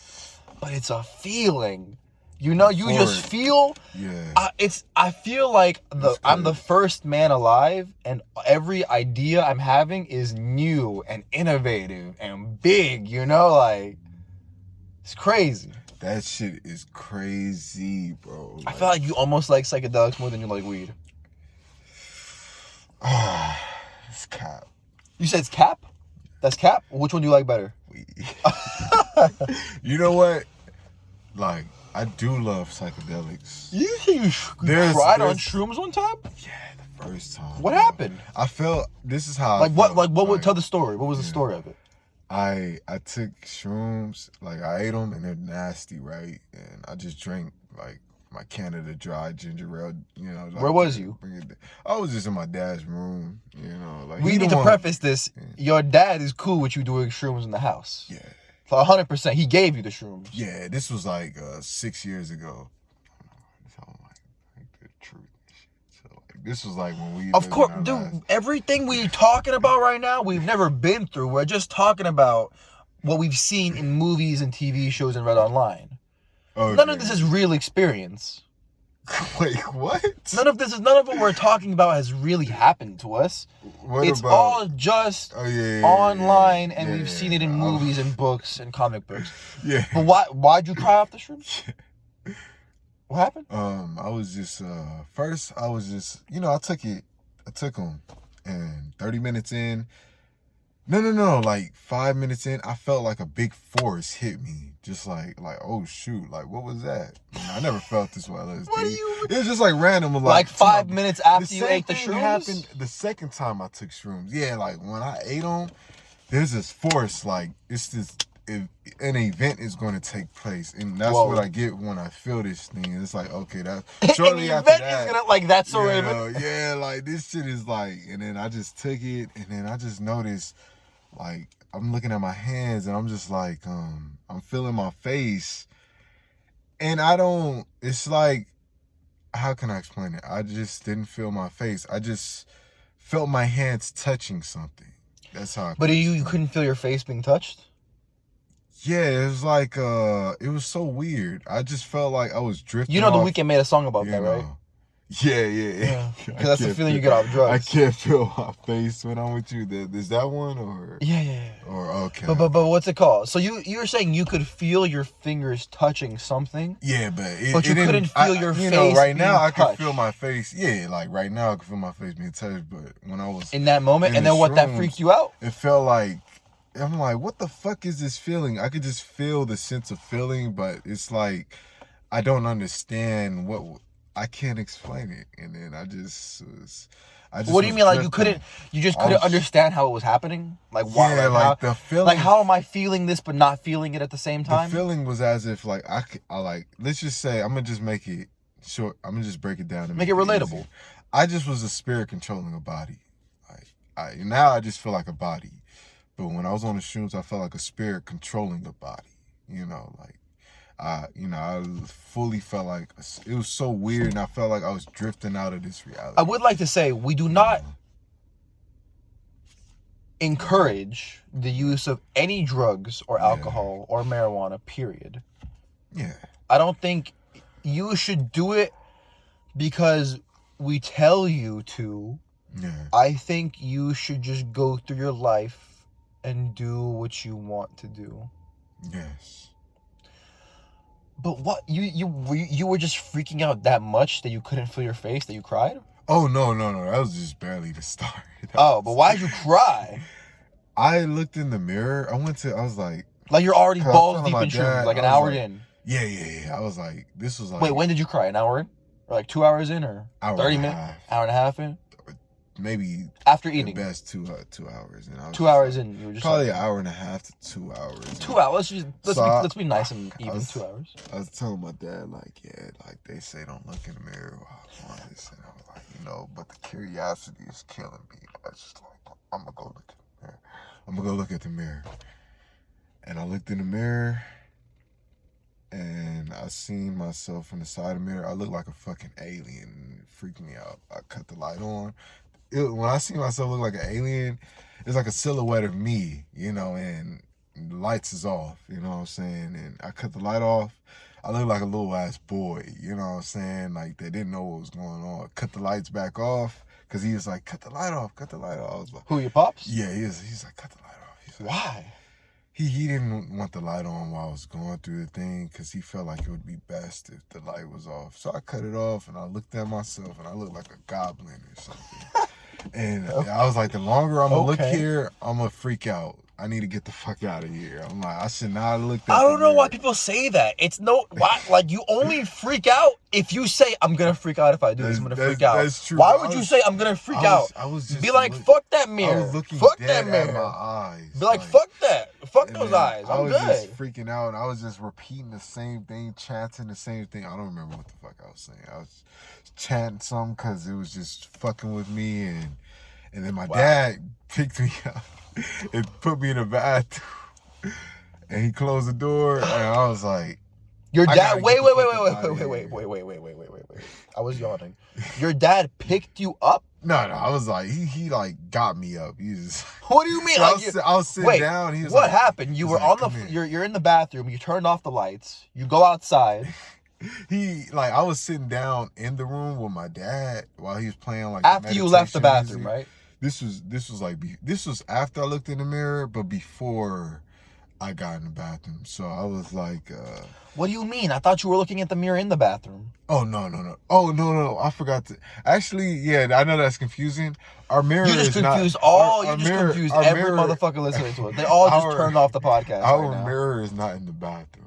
But it's a feeling, you know. You just feel. Yeah. I feel like I'm the first man alive, and every idea I'm having is new and innovative and big. You know, like it's crazy. That shit is crazy, bro. I feel like you almost like psychedelics more than you like weed. It's cap. You said it's cap? That's cap? Which one do you like better? Weed. You know what? Like, I do love psychedelics. You tried on shrooms one time? Yeah, the first time. What happened? I felt this is how. Like what? Like what would tell the story? What was the story of it? I took shrooms, like I ate them and they're nasty, right? And I just drank like my Canada Dry ginger ale, you know. Like, where was you? I was just in my dad's room, you know. Like we need to preface this. Yeah. Your dad is cool with you doing shrooms in the house. Yeah. 100%. He gave you the shrooms. Yeah, this was like 6 years ago. Like the truth. So like, this was like when we. Of course, dude. Everything we talking about right now, we've never been through. We're just talking about what we've seen in movies and TV shows and read online. Okay. None of this is real experience. Wait, what? None of what we're talking about has really happened to us. It's all just online, and we've seen it in movies and books and comic books. Yeah. But why'd you cry off the shrooms? What happened? I was just first I was just, you know, I took them, and 30 minutes in. No, like 5 minutes in, I felt like a big force hit me. Just like, oh shoot, like what was that? You know, I never felt this way. It was just like random. Like 5 minutes after you ate the shrooms? Happened the second time I took shrooms. Yeah, like when I ate them, there's this force, like it's this, an event is going to take place. And that's what I get when I feel this thing. It's like, okay, that shortly after that. Is gonna, like that's so yeah, like this shit is like, and then I just took it, and then I just noticed, like, I'm looking at my hands and I'm just like, I'm feeling my face. And it's like, how can I explain it? I just didn't feel my face. I just felt my hands touching something. That's how But you couldn't feel your face being touched? Yeah, it was like, it was so weird. I just felt like I was drifting. You know, The off, Weeknd made a song about that, right? Yeah. Because that's the feeling you get off drugs. I can't feel my face when I'm with you. Is that one or? Yeah. Or okay. But what's it called? So you're saying you could feel your fingers touching something? Yeah, but you couldn't feel your face. You know, right now I can feel my face. Yeah, like right now I can feel my face being touched. But when I was in that moment, and then what that freaked you out? It felt like, I'm like, what the fuck is this feeling? I could just feel the sense of feeling, but it's like I don't understand what. I can't explain it, and then I just. What do you mean? Like you just couldn't understand how it was happening? Like why? Yeah, like the feeling. Like how am I feeling this but not feeling it at the same time? The feeling was as if like I like. Let's just say I'm gonna just make it short. I'm gonna just break it down and make it relatable. Easier. I just was a spirit controlling a body. Like now I just feel like a body, but when I was on the shrooms, I felt like a spirit controlling the body. You know, like I fully felt like it was so weird, and I felt like I was drifting out of this reality. I would like to say we do not encourage the use of any drugs or alcohol or marijuana, period. Yeah. I don't think you should do it because we tell you to. Yeah. I think you should just go through your life and do what you want to do. Yes. But what you were just freaking out that much that you couldn't feel your face, that you cried? Oh no. That was just barely the start. But why'd you cry? I looked in the mirror. I was like you're already balls deep in shrooms, like an hour in. Yeah. I was like, this was like. Wait, when did you cry? An hour in? Or like 2 hours in? Or 30 minutes? Hour and a half in? Maybe after eating. The best 2 hours in. 2 hours in, you were just probably an hour and a half to 2 hours. 2 hours. Let's be nice and even. 2 hours. I was telling my dad like they say don't look in the mirror while on this, and I was like, but the curiosity is killing me. I was just like, I'm gonna go look at the mirror. I'm gonna go look at the mirror, and I looked in the mirror, and I seen myself in the side of the mirror. I looked like a fucking alien. It freaked me out. I cut the light on. When I see myself look like an alien, it's like a silhouette of me, and the lights is off, you know what I'm saying? And I cut the light off. I look like a little ass boy, you know what I'm saying? Like, they didn't know what was going on. Cut the lights back off, because he was like, cut the light off. I was like, who, your pops? Yeah, he's like, cut the light off. He's like, why? He didn't want the light on while I was going through the thing, because he felt like it would be best if the light was off. So I cut it off, and I looked at myself, and I looked like a goblin or something. And I was like, the longer I'm going to look here, I'm going to freak out. I need to get the fuck out of here. I'm like, I should not have looked at I don't know why people say that. It's you only freak out if you say, I'm going to freak out if I do this. I'm going to freak out. That's true. Why would you say, I'm going to freak out? I was just be like, fuck that mirror. I was looking fuck dead that mirror. at my eyes. Be like, fuck that. Fuck those eyes. I'm good. I was just freaking out, and I was just repeating the same thing, chanting the same thing. I don't remember what the fuck I was saying. I was chanting something because it was just fucking with me, and then my dad picked me up and put me in the bathroom, and he closed the door, and I was like, your dad, wait. I was yawning. Your dad picked you up? No, I was like, he like got me up. He just. What do you mean? So I was sitting down. He was what happened? You were on you're in the bathroom. You turned off the lights. You go outside. I was sitting down in the room with my dad while he was playing like. After you left the bathroom, music. Right? This was after I looked in the mirror, but before I got in the bathroom. So I was like, what do you mean? I thought you were looking at the mirror in the bathroom. Oh, no. Oh, no. I forgot to. Actually, yeah, I know that's confusing. Our mirror is not. You just confused every motherfucker listening to it. They all just turned off the podcast. Our mirror is not in the bathroom.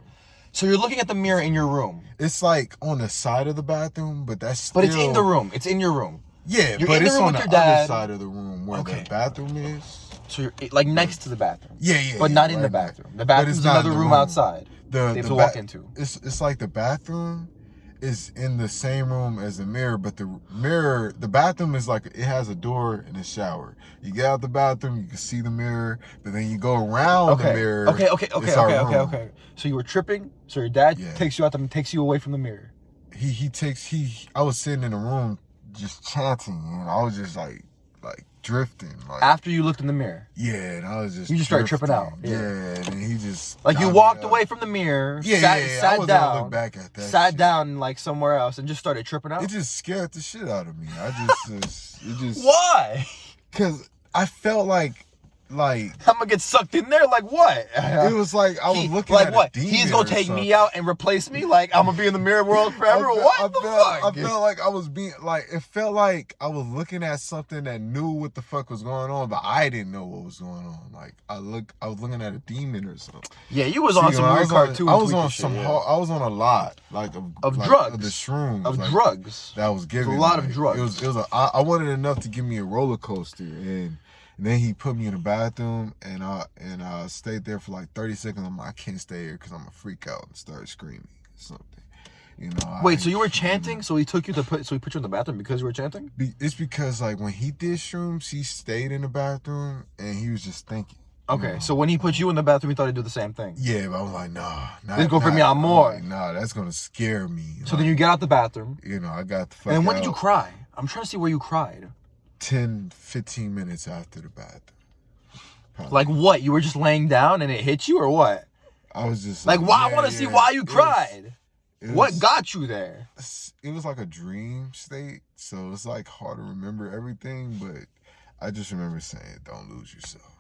So you're looking at the mirror in your room. It's like on the side of the bathroom, but that's still. But it's in the room. It's in your room. Yeah, but it's on the other side of the room where the bathroom is. So you're like next to the bathroom. Yeah. But not in the bathroom. The bathroom's another room outside. They have to walk into. It's like the bathroom is in the same room as the mirror, but the bathroom is like, it has a door and a shower. You get out the bathroom, you can see the mirror, but then you go around the mirror. Okay. So you were tripping. So your dad takes you out and takes you away from the mirror. I was sitting in the room just chanting, and I was just like drifting. Like, after you looked in the mirror. Yeah, and I was just. You just started tripping out. Yeah, and then he just. You walked away from the mirror. Sat down. Look back at that. Sat down like somewhere else and just started tripping out. It just scared the shit out of me. It just. Why? Because I felt like I'm gonna get sucked in there. Like what? It was like I was looking at what? A demon. He's gonna take me out and replace me. Like I'm gonna be in the mirror world forever. What the fuck? I felt like I was being it felt like I was looking at something that knew what the fuck was going on, but I didn't know what was going on. Like I was looking at a demon or something. Yeah, you was on some weird cartoon. I was on some. I was on a lot of drugs. Of the shrooms. Of drugs. That was given. A lot of drugs. I wanted enough to give me a roller coaster, and then he put me in the bathroom, and I stayed there for like 30 seconds. I'm like, I can't stay here because I'm gonna freak out and start screaming or something. Wait, so you were chanting? So he put you in the bathroom because you were chanting? It's because like when he did shrooms, he stayed in the bathroom and he was just thinking. Okay, so when he put you in the bathroom, he thought he'd do the same thing. Yeah, but I was like, nah. This gonna freak me out more. Like, nah, that's gonna scare me. So like, then you get out the bathroom. You know, I got the fuck And when out did you cry? I'm trying to see where you cried. 10, 15 minutes after the bathroom. Probably. Like what? You were just laying down and it hit you, or what? I was just like why? I want to see why you cried. What got you there? It was like a dream state, so it's like hard to remember everything, but I just remember saying, "Don't lose yourself,"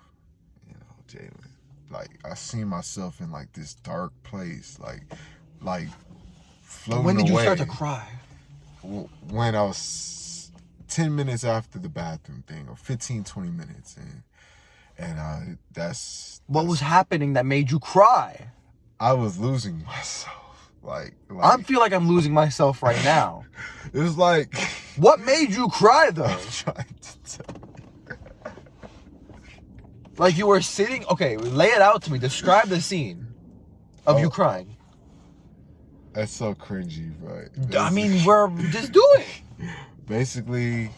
you know, Jaylyn. Like I seen myself in like this dark place, like floating away. When did you start to cry? When I was 10 minutes after the bathroom thing, or 15, 20 minutes, and that's what was happening that made you cry. I was losing myself. Like I feel like I'm losing myself right now. It was like, what made you cry though? I'm trying to tell you. Like you were sitting. Okay, lay it out to me. Describe the scene of you crying. That's so cringy, but I mean, we're just do it. Basically,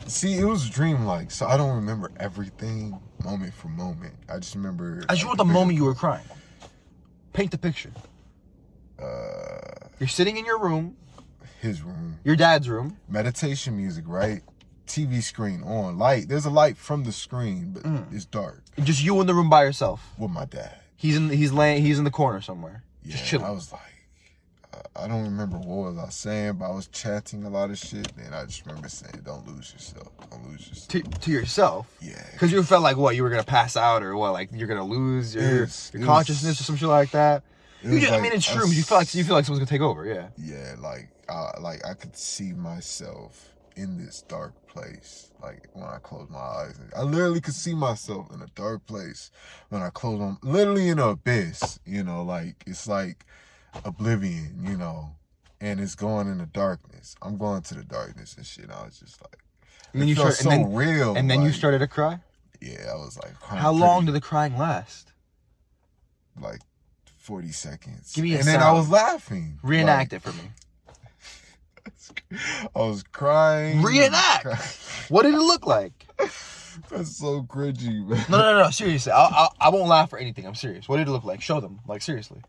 see, it was dreamlike, so I don't remember everything moment for moment. I just remember. I just want the moment you were crying. Paint the picture. You're sitting in your room. His room. Your dad's room. Meditation music, right? TV screen on. Light. There's a light from the screen, but it's dark. Just you in the room by yourself. With my dad. He's in the corner somewhere. Yeah, just chilling. I was like, I don't remember what was I saying, but I was chanting a lot of shit, and I just remember saying, "Don't lose yourself. Don't lose yourself." To yourself? Yeah. Because you felt like what? You were gonna pass out, or what? Like you're gonna lose your consciousness or some shit like that. I mean, it's true. You feel like someone's gonna take over. Yeah. Yeah, like I could see myself in this dark place. Like when I close my eyes, I literally could see myself in a dark place when I close them. Literally in an abyss. You know, like it's like oblivion. You know, and it's going in the darkness. I'm going to the darkness and shit. I was just like, and then you felt so real. And then you started to cry. Yeah, I was like, crying. How long did the crying last? Like 40 seconds. Give me a and sound. then I was laughing. Reenact it for me. I was crying. Reenact. What did it look like? That's so cringy, man. No. Seriously, I won't laugh for anything. I'm serious. What did it look like? Show them. Like seriously.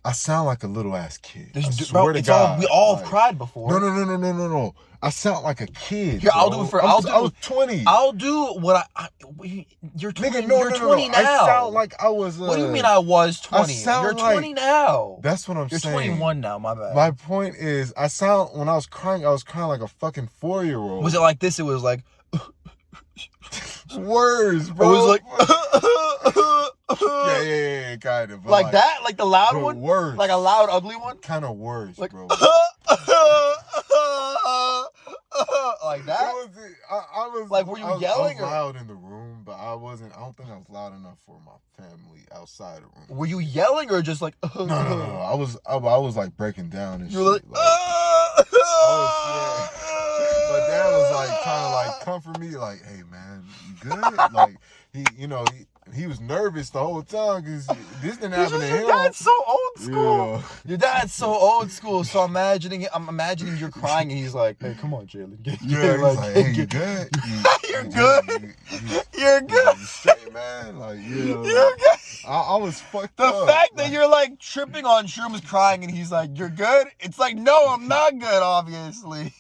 I sound like a little ass kid. I swear to God. We all have cried before. No. I sound like a kid. Here, I'll do it for. I was 20. I'll do what you're 20. Nigga, you're 20 now. I sound like I was. What do you mean I was 20? You're 20 now. That's what I'm saying. You're 21 now. My bad. My point is, when I was crying like a fucking 4-year-old. Was it like this? It was like. Words, bro. It was like. Yeah, kind of. Like that? Like the loud one? Worse. Like a loud, ugly one? Kind of worse, like, bro. Like that? I was like, were you yelling? I was loud in the room, but I don't think I was loud enough for my family outside the room. Were you yelling or just like? No. I was like breaking down and shit. You were like, My dad was like trying to like comfort me, like, "Hey man, you good?" Like he was nervous the whole time because this didn't happen to him. Your dad's so old school. Yeah. Your dad's so old school. So I'm imagining you're crying and he's like, "Hey, come on, Jaylyn." Hey, you good? You're good. You're good. You straight, man. Like, you're good. I was fucked up. The fact that you're like tripping on shrooms, crying, and he's like, "You're good." It's like, no, I'm not good. Obviously.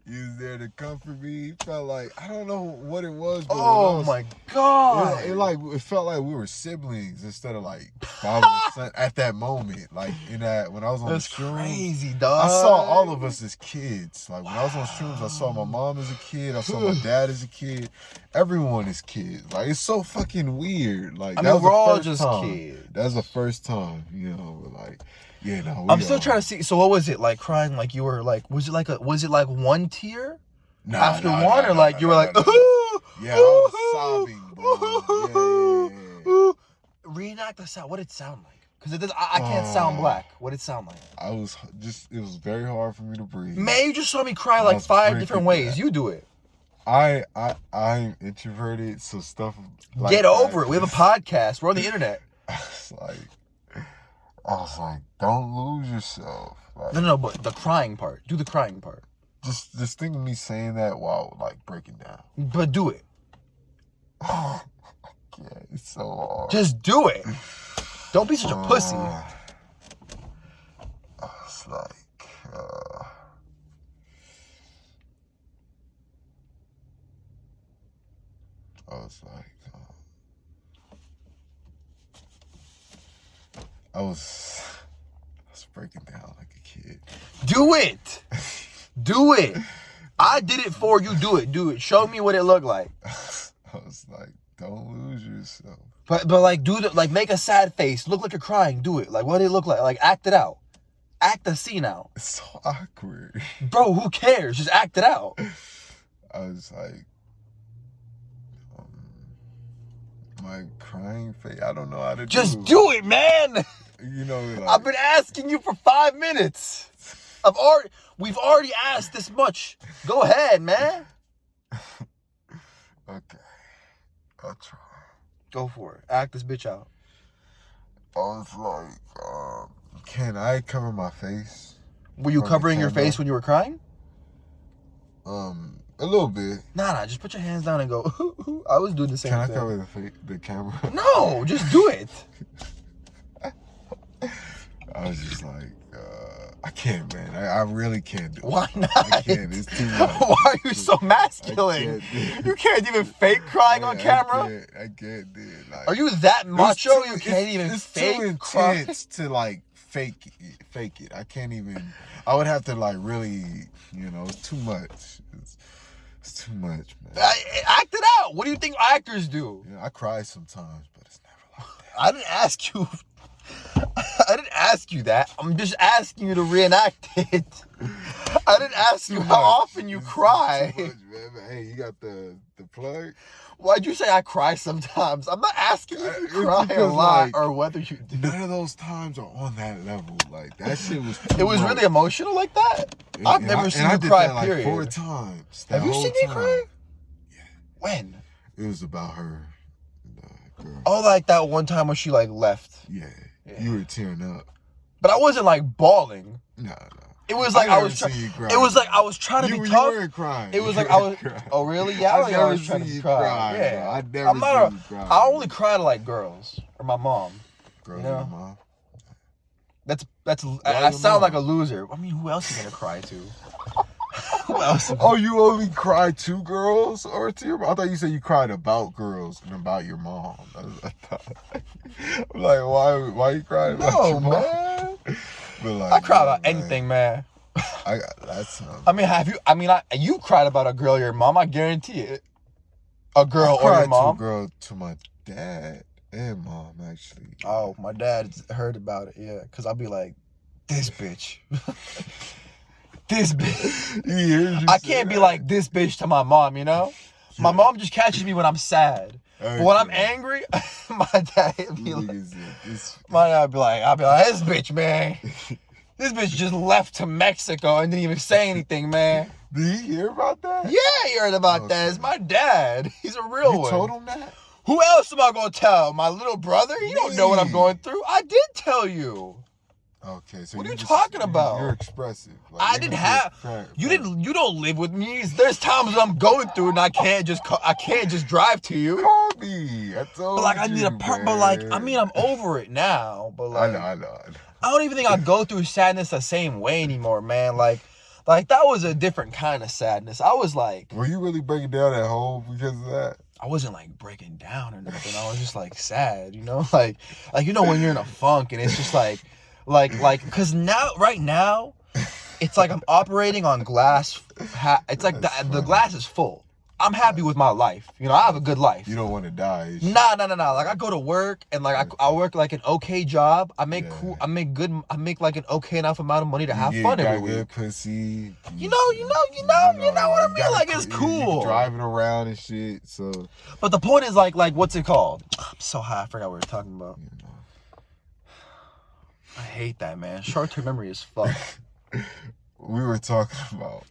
He was there to comfort me. It felt like, I don't know what it was. But oh my God. It felt like we were siblings instead of like father and son at that moment. Like when I was on the shrooms. That's crazy, dog. I saw all of us as kids. Like when I was on shrooms, I saw my mom as a kid. I saw my dad as a kid. Everyone is kids. Like it's so fucking weird. Like I mean, we're all just kids. That was the first time, you know, but like. Yeah, no. I'm still trying to see. So what was it like? Crying like you were like? Was it like one tear after one, or like you were like? Yeah, I was sobbing, bro. Yeah. Reenact the sound. What did it sound like? Because I can't sound black. What did it sound like? It was very hard for me to breathe. Man, you just saw me cry like 5 different ways. You do it. I'm introverted, so stuff like get over it. We have a podcast. We're on the internet. I was like, don't lose yourself. Like, no, but the crying part. Do the crying part. Just think of me saying that while like breaking down. But do it. can't. It's so hard. Just do it. Don't be such a pussy. It's like, I was breaking down like a kid. Do it. Do it. I did it for you. Do it. Do it. Show me what it looked like. I was like, don't lose yourself. But like like make a sad face. Look like you're crying. Do it. Like what did it look like? Like act it out. Act the scene out. It's so awkward. Bro, who cares? Just act it out. I was like, my crying face. I don't know how to Just do it, man. You know, like, I've been asking you for 5 minutes. We've already asked this much. Go ahead, man. Okay, I'll try. Go for it. Act this bitch out. I was like, can I cover my face? Were you covering your face when you were crying? A little bit. Nah, just put your hands down and go, I was doing the same thing. Can I cover the camera? No, just do it. I was just like, I can't, man. I really can't do it. Why not? I can't. It's too much. Why are you so masculine? You can't even fake crying on camera? I can't do it. Like, are you that macho you can't even fake it's too cry? intense to like fake it. I can't even. I would have to like really, it's too much. It's too much, man. Act it out. What do you think actors do? I cry sometimes, but it's never like that. I didn't ask you. I didn't ask you that. I'm just asking you to reenact it. I didn't ask you how often you cry. Too much, man. But hey, you got the plug? Why'd you say I cry sometimes? I'm not asking you if you cry a lot or whether you do. None of those times are on that level. Like, that shit was too It was much. Really emotional like that? I've never seen you cry, period. Like 4 times. Have you seen me cry? Yeah. When? It was about her, the girl. Oh, like that one time when she like left. Yeah. You were tearing up. But I wasn't like bawling. No. It was like I was trying. It was like I was trying to be tough. You weren't crying. It was like I was. Oh really? Yeah, I was trying to cry. Yeah, I never seen you cry. I only cry to like girls or my mom. Girls and your mom. That's. I sound like a loser. I mean, who else are you gonna cry to? Who else? Oh, you only cry to girls or to your mom? I thought you said you cried about girls and about your mom. I'm like, why you crying about your mom? Man. But like, I cry about anything, man. You cried about a girl or your mom. I guarantee it. A girl or your mom. A girl to my dad and mom, actually. Oh, my dad heard about it. Yeah, because I'll be like, this bitch. This bitch. I can't be like this bitch to my mom, My mom just catches me when I'm sad. Okay. But when I'm angry, my dad would be like, I'll be like, this bitch, man. This bitch just left to Mexico and didn't even say anything, man. Did he hear about that? Yeah, he heard about that. It's my dad. He's a real one. You told him that? Who else am I going to tell? My little brother? He don't know what I'm going through. I did tell you. Okay, so what are you talking about? You're expressive. Like, I didn't have. You don't live with me. There's times when I'm going through and I can't just drive to you. Call me. I told but like I need a part. But like I'm over it now. But like I know. I don't even think I go through sadness the same way anymore, man. Like that was a different kind of sadness. I was like. Were you really breaking down at home because of that? I wasn't like breaking down or nothing. I was just like sad, like when you're in a funk and it's just like, cause right now, it's like I'm operating on glass. It's like the glass is full. I'm happy with my life. I have a good life. You don't want to die. Nah. Like I go to work and like I work like an okay job. I make cool. I make like an okay enough amount of money to have fun every week. Good pussy. You know what I mean? Like it's cool. Driving around and shit. So. But the point is like what's it called? I'm so high. I forgot what we were talking about. I hate that, man. Short-term memory is fuck. We were talking about.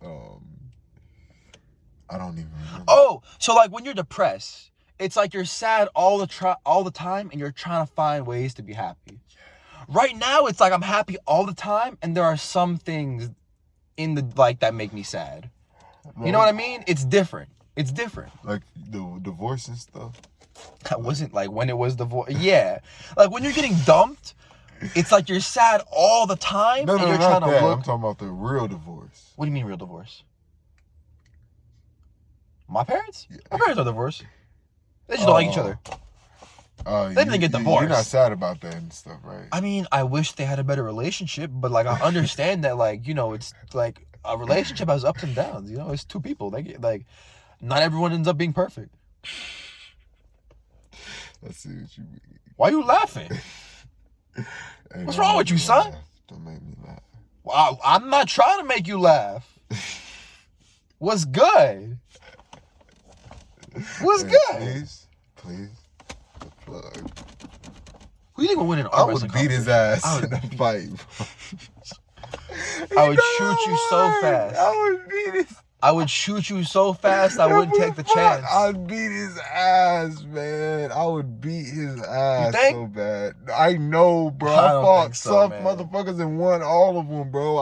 I don't even remember. Oh, so like when you're depressed, it's like you're sad all the time, and you're trying to find ways to be happy. Yeah. Right now, it's like I'm happy all the time, and there are some things in that make me sad. Right. You know what I mean? It's different. Like the divorce and stuff. That wasn't like when it was divorce. Yeah. Like when you're getting dumped, it's like you're sad all the time. No, and no, you're not trying that. to look. I'm talking about the real divorce. What do you mean real divorce? My parents? Yeah. My parents are divorced. They just don't like each other. They didn't get divorced. You're not sad about that and stuff, right? I mean, I wish they had a better relationship, but like I understand that, like, you know, it's like a relationship has ups and downs. You know, it's two people. They get, like, not everyone ends up being perfect. I see what you mean. Why are you laughing? Hey, What's wrong with you, son? Don't make me laugh. Well, I'm not trying to make you laugh. What's good? What's Hey, good? Please. The plug. Who do you think will win an I arm would wrestling beat his competition? ass in a fight. I would shoot you so fast. I would beat his. I would shoot you so fast I wouldn't take the chance. I'd beat his ass, man. I would beat his ass so bad. I know, bro. I fought tough motherfuckers and won all of them, bro.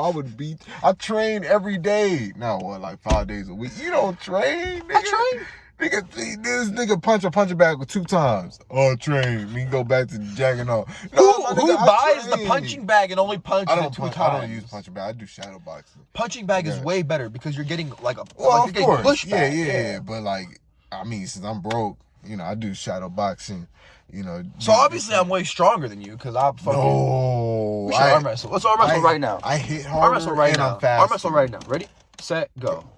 I train every day. Now, what, like 5 days a week? You don't train, nigga. I train. Nigga, this nigga punch a bag with 2 times. Oh, train. Me go back to jacking off. No, who buys the punching bag and only punches it 2 times? I don't use punching bag. I do shadow boxing. Punching bag is way better because you're getting like a of course. Pushback. Yeah. But like, I mean, since I'm broke, you know, I do shadow boxing. You know. So obviously I'm way stronger than you because I'm fucking. No. We should arm wrestle. Let's arm wrestle right now. I hit hard. Arm wrestle right now. I'm fast. Arm wrestle right now. Ready, set, go.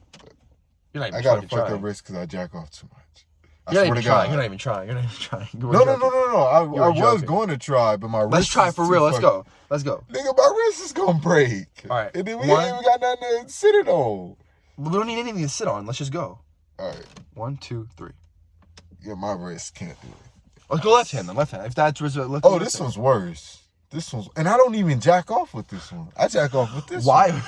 You're not even I gotta fucking fuck trying. the wrist because I jack off too much. You're not even trying. You're not even trying. You're not even trying. No. I was going to try, but my wrist. Let's try for real. Let's go. Nigga, my wrist is gonna break. All right. And then we ain't even got nothing to sit it on. We don't need anything to sit on. Let's just go. All right. 1, 2, 3. Yeah, my wrist can't do it. Let's go left hand then. Left hand. If that's this one's worse. And I don't even jack off with this one. I jack off with this one. Why?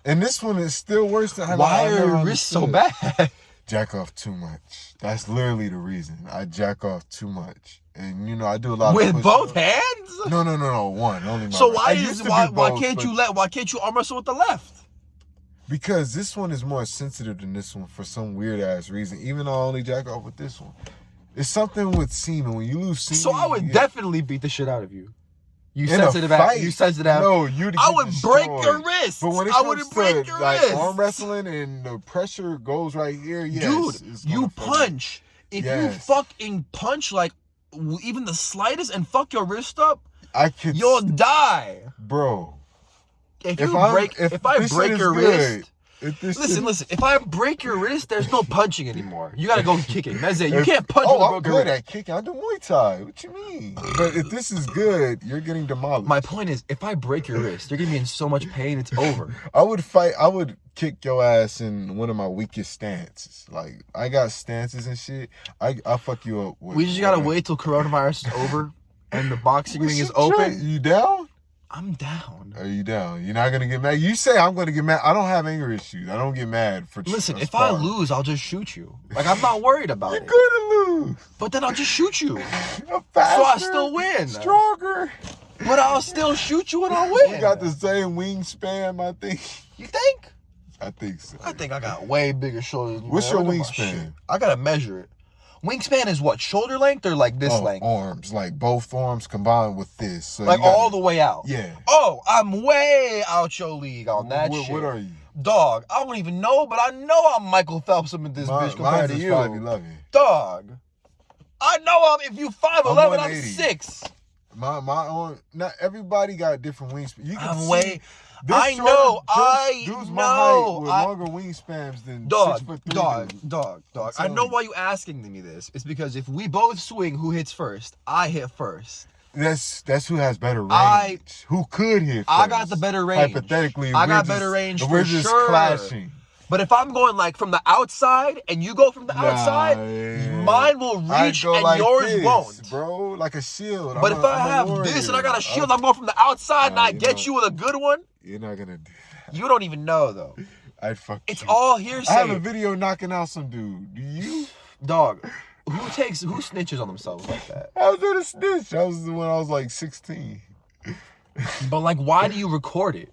And this one is still worse than why are your wrists so bad? Jack off too much. That's literally the reason. I jack off too much. And you know, I do a lot with of both hands? No, one. Only my So right. why can't you arm wrestle with the left? Because this one is more sensitive than this one for some weird ass reason. Even though I only jack off with this one. It's something with semen. When you lose semen. So I would definitely beat the shit out of you. You sensitive ass. You sensitive ass. No, you'd I would break your wrist. But when it comes to like arm wrestling and the pressure goes right here, yes. Dude, you punch. If you fucking punch like even the slightest and fuck your wrist up, you'll die. Bro. If I break your wrist. Listen. If I break your wrist, there's no punching anymore. You gotta go kicking. That's it. You can't punch with a broken wrist. I'm good at kicking. I do Muay Thai. What you mean? But if this is good, you're getting demolished. My point is, if I break your wrist, you're gonna be in so much pain, it's over. I would kick your ass in one of my weakest stances. Like, I got stances and shit. I'll fuck you up with. We just gotta wait till coronavirus is over and the boxing ring is open. You down? I'm down. Are you down? You're not gonna get mad? You say I'm gonna get mad. I don't have anger issues. I don't get mad for. Listen, if I lose, I'll just shoot you. Like, I'm not worried about it. You're gonna lose. But then I'll just shoot you. You're faster, so I still win. Stronger. But I'll still shoot you and I'll win. We got the same wingspan, I think. You think? I think so. I think I got way bigger shoulders. What's your wingspan? I gotta measure it. Wingspan is what? Shoulder length or like this length? Arms, like both arms combined with this. So like all the way out? Yeah. Oh, I'm way out your league on that shit. What are you? Dog, I don't even know, but I know I'm Michael Phelps in this bitch compared to you. 5'11". Dog. I know if you 5'11", I'm 6. My arm, not everybody got different wingspan. You can see. I know. Dudes my height with longer wingspans than 6'3". Dog. I know why you asking me this. It's because if we both swing, who hits first? I hit first. That's who has better range. Who could hit first? I got the better range. Hypothetically, I got better range for sure. We're just clashing. But if I'm going like from the outside and you go from the outside, mine will reach and like yours won't. Bro, like a shield. But if I have this and I got a shield, I'm going from the outside and I get you with a good one. You're not gonna do that. You don't even know though. I'd fuck It's all hearsay. I have a video knocking out some dude. Do you? Dog, who snitches on themselves like that? I was at a snitch. I was when I was like 16. But like, why do you record it?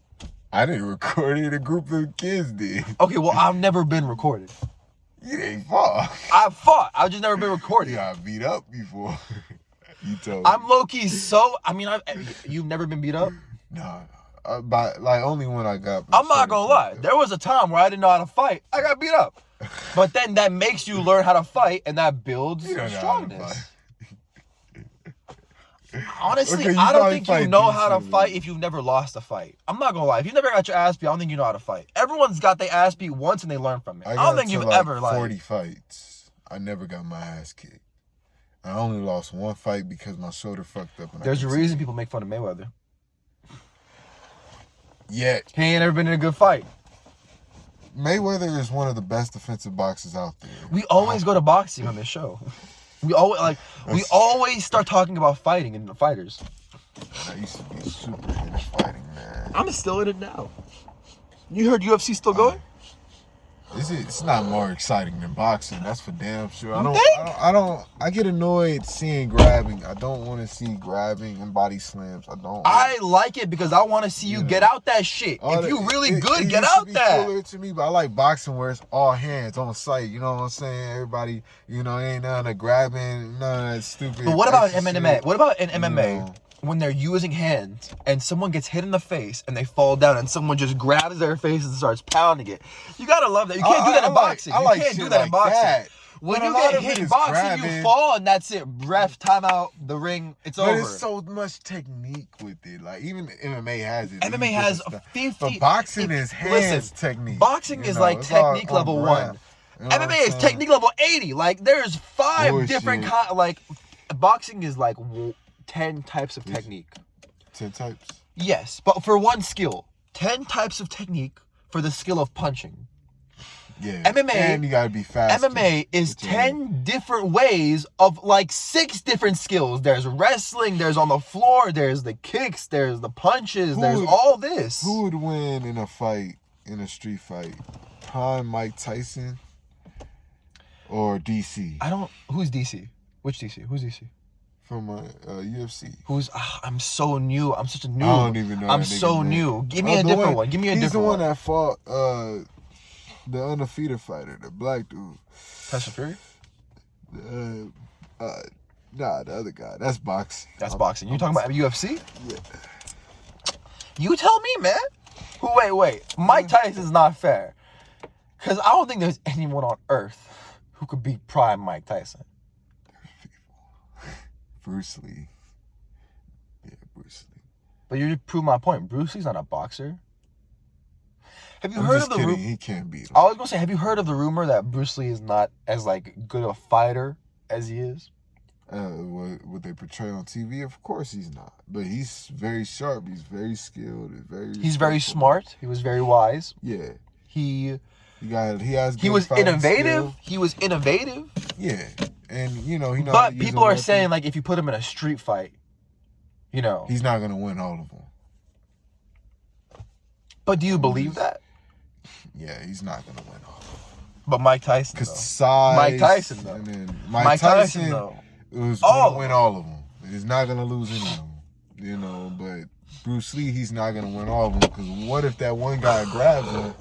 I didn't record it. A group of kids did. Okay, well, I've never been recorded. You ain't fought. I fought. I've just never been recorded. You got beat up before. You told I'm me. low-key so... I mean, you've never been beat up? No. By, like, only when I got... I'm not gonna lie. There was a time where I didn't know how to fight. I got beat up. But then that makes you learn how to fight, and that builds strongness. Honestly, Okay, I don't think you know how to fight if you've never lost a fight. I'm not gonna lie. If you never got your ass beat, I don't think you know how to fight. Everyone's got their ass beat once and they learn from it. I don't think you've ever 40 fights. I never got my ass kicked. I only lost one fight because my shoulder fucked up. There's a reason people make fun of Mayweather. Yeah. He ain't ever been in a good fight. Mayweather is one of the best defensive boxers out there. We always go to boxing on this show. We always start talking about fighting and the fighters. I used to be super into fighting, man. I'm still in it now. You heard UFC still going? It's not more exciting than boxing. That's for damn sure. I get annoyed seeing grabbing. I don't want to see grabbing and body slams. I like it because I want to see you get out that shit. If you really good, get out that. Cooler to me, but I like boxing where it's all hands on sight. You know what I'm saying? Everybody, ain't none of grabbing, none of that stupid. But what about MMA? Shit. What about in MMA? When they're using hands and someone gets hit in the face and they fall down and someone just grabs their face and starts pounding it. You gotta love that. You can't do that in boxing. You can't do that in boxing. When you get hit in boxing, you fall and that's it. Ref, timeout, the ring, it's over. But it's so much technique with it. Like, even MMA has it. MMA has 50. But boxing is hands technique. Boxing is like technique level 1. MMA is technique level 80. Like, there's 5 different boxing is like 10 types of technique. 10 types? Yes, but for one skill. 10 types of technique for the skill of punching. Yeah. MMA, and you gotta be fast. MMA is 10 different ways of like 6 different skills. There's wrestling, there's on the floor, there's the kicks, there's the punches, there's all this. Who would win in a fight, in a street fight? Prime Mike Tyson or DC? Who's DC? Which DC? Who's DC? From UFC. I'm so new. I'm such a noob. I don't even know. I'm so new. Give me a different one. He's the one that fought the undefeated fighter, the black dude. Tyson Fury? Nah, the other guy. That's boxing. That's boxing. You talking about UFC? Yeah. You tell me, man. Wait. Mike Tyson's not fair. Because I don't think there's anyone on earth who could beat prime Mike Tyson. Bruce Lee. Yeah, Bruce Lee. But you just proved my point. Bruce Lee's not a boxer. Have you heard of the rumor? He can't beat him. I was going to say, have you heard of the rumor that Bruce Lee is not as, good a fighter as he is? What they portray on TV? Of course he's not. But he's very sharp. He's very skilled. He's very smart. He was very wise. Yeah. He was innovative. Skill. He was innovative. Yeah. And, he knows. But people are saying, if you put him in a street fight, he's not going to win all of them. But do you believe that? Yeah, he's not going to win all of them. But Mike Tyson, because size. Mike Tyson, though. And then Mike Tyson, though, was going to win all of them. He's not going to lose any of them. But Bruce Lee, he's not going to win all of them. Because what if that one guy grabs him,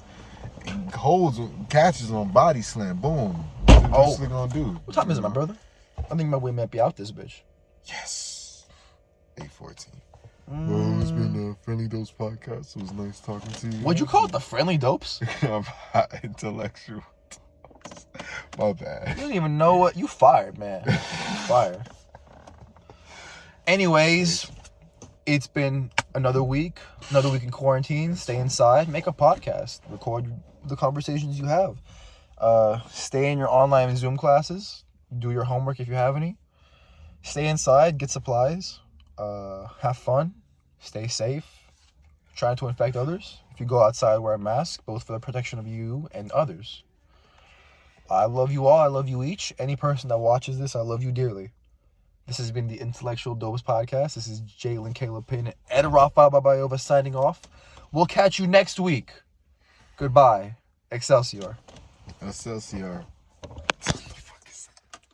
holds him, catches him, body slam, boom. What's he gonna do? What time is it, my brother? I think my way might be out this bitch. Yes. 8:14. Well, it's been a Friendly Dopes podcast. It was nice talking to you. What'd you call it? The Friendly Dopes? I'm hot intellectual. My bad. You don't even know what you fired, man. You fired. Anyways, it's been another week in quarantine. Stay inside, make a podcast, record the conversations you have. Stay in your online Zoom classes. Do your homework if you have any. Stay inside, get supplies. Have fun. Stay safe. Try not to infect others. If you go outside, wear a mask, both for the protection of you and others. I love you all. I love you each. Any person that watches this, I love you dearly. This has been the Intellectual Dopes Podcast. This is Jaylyn, Kaleb, Payne, and Raphael Babayova signing off. We'll catch you next week. Goodbye. Excelsior. Excelsior.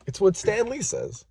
It's what Stan Lee says.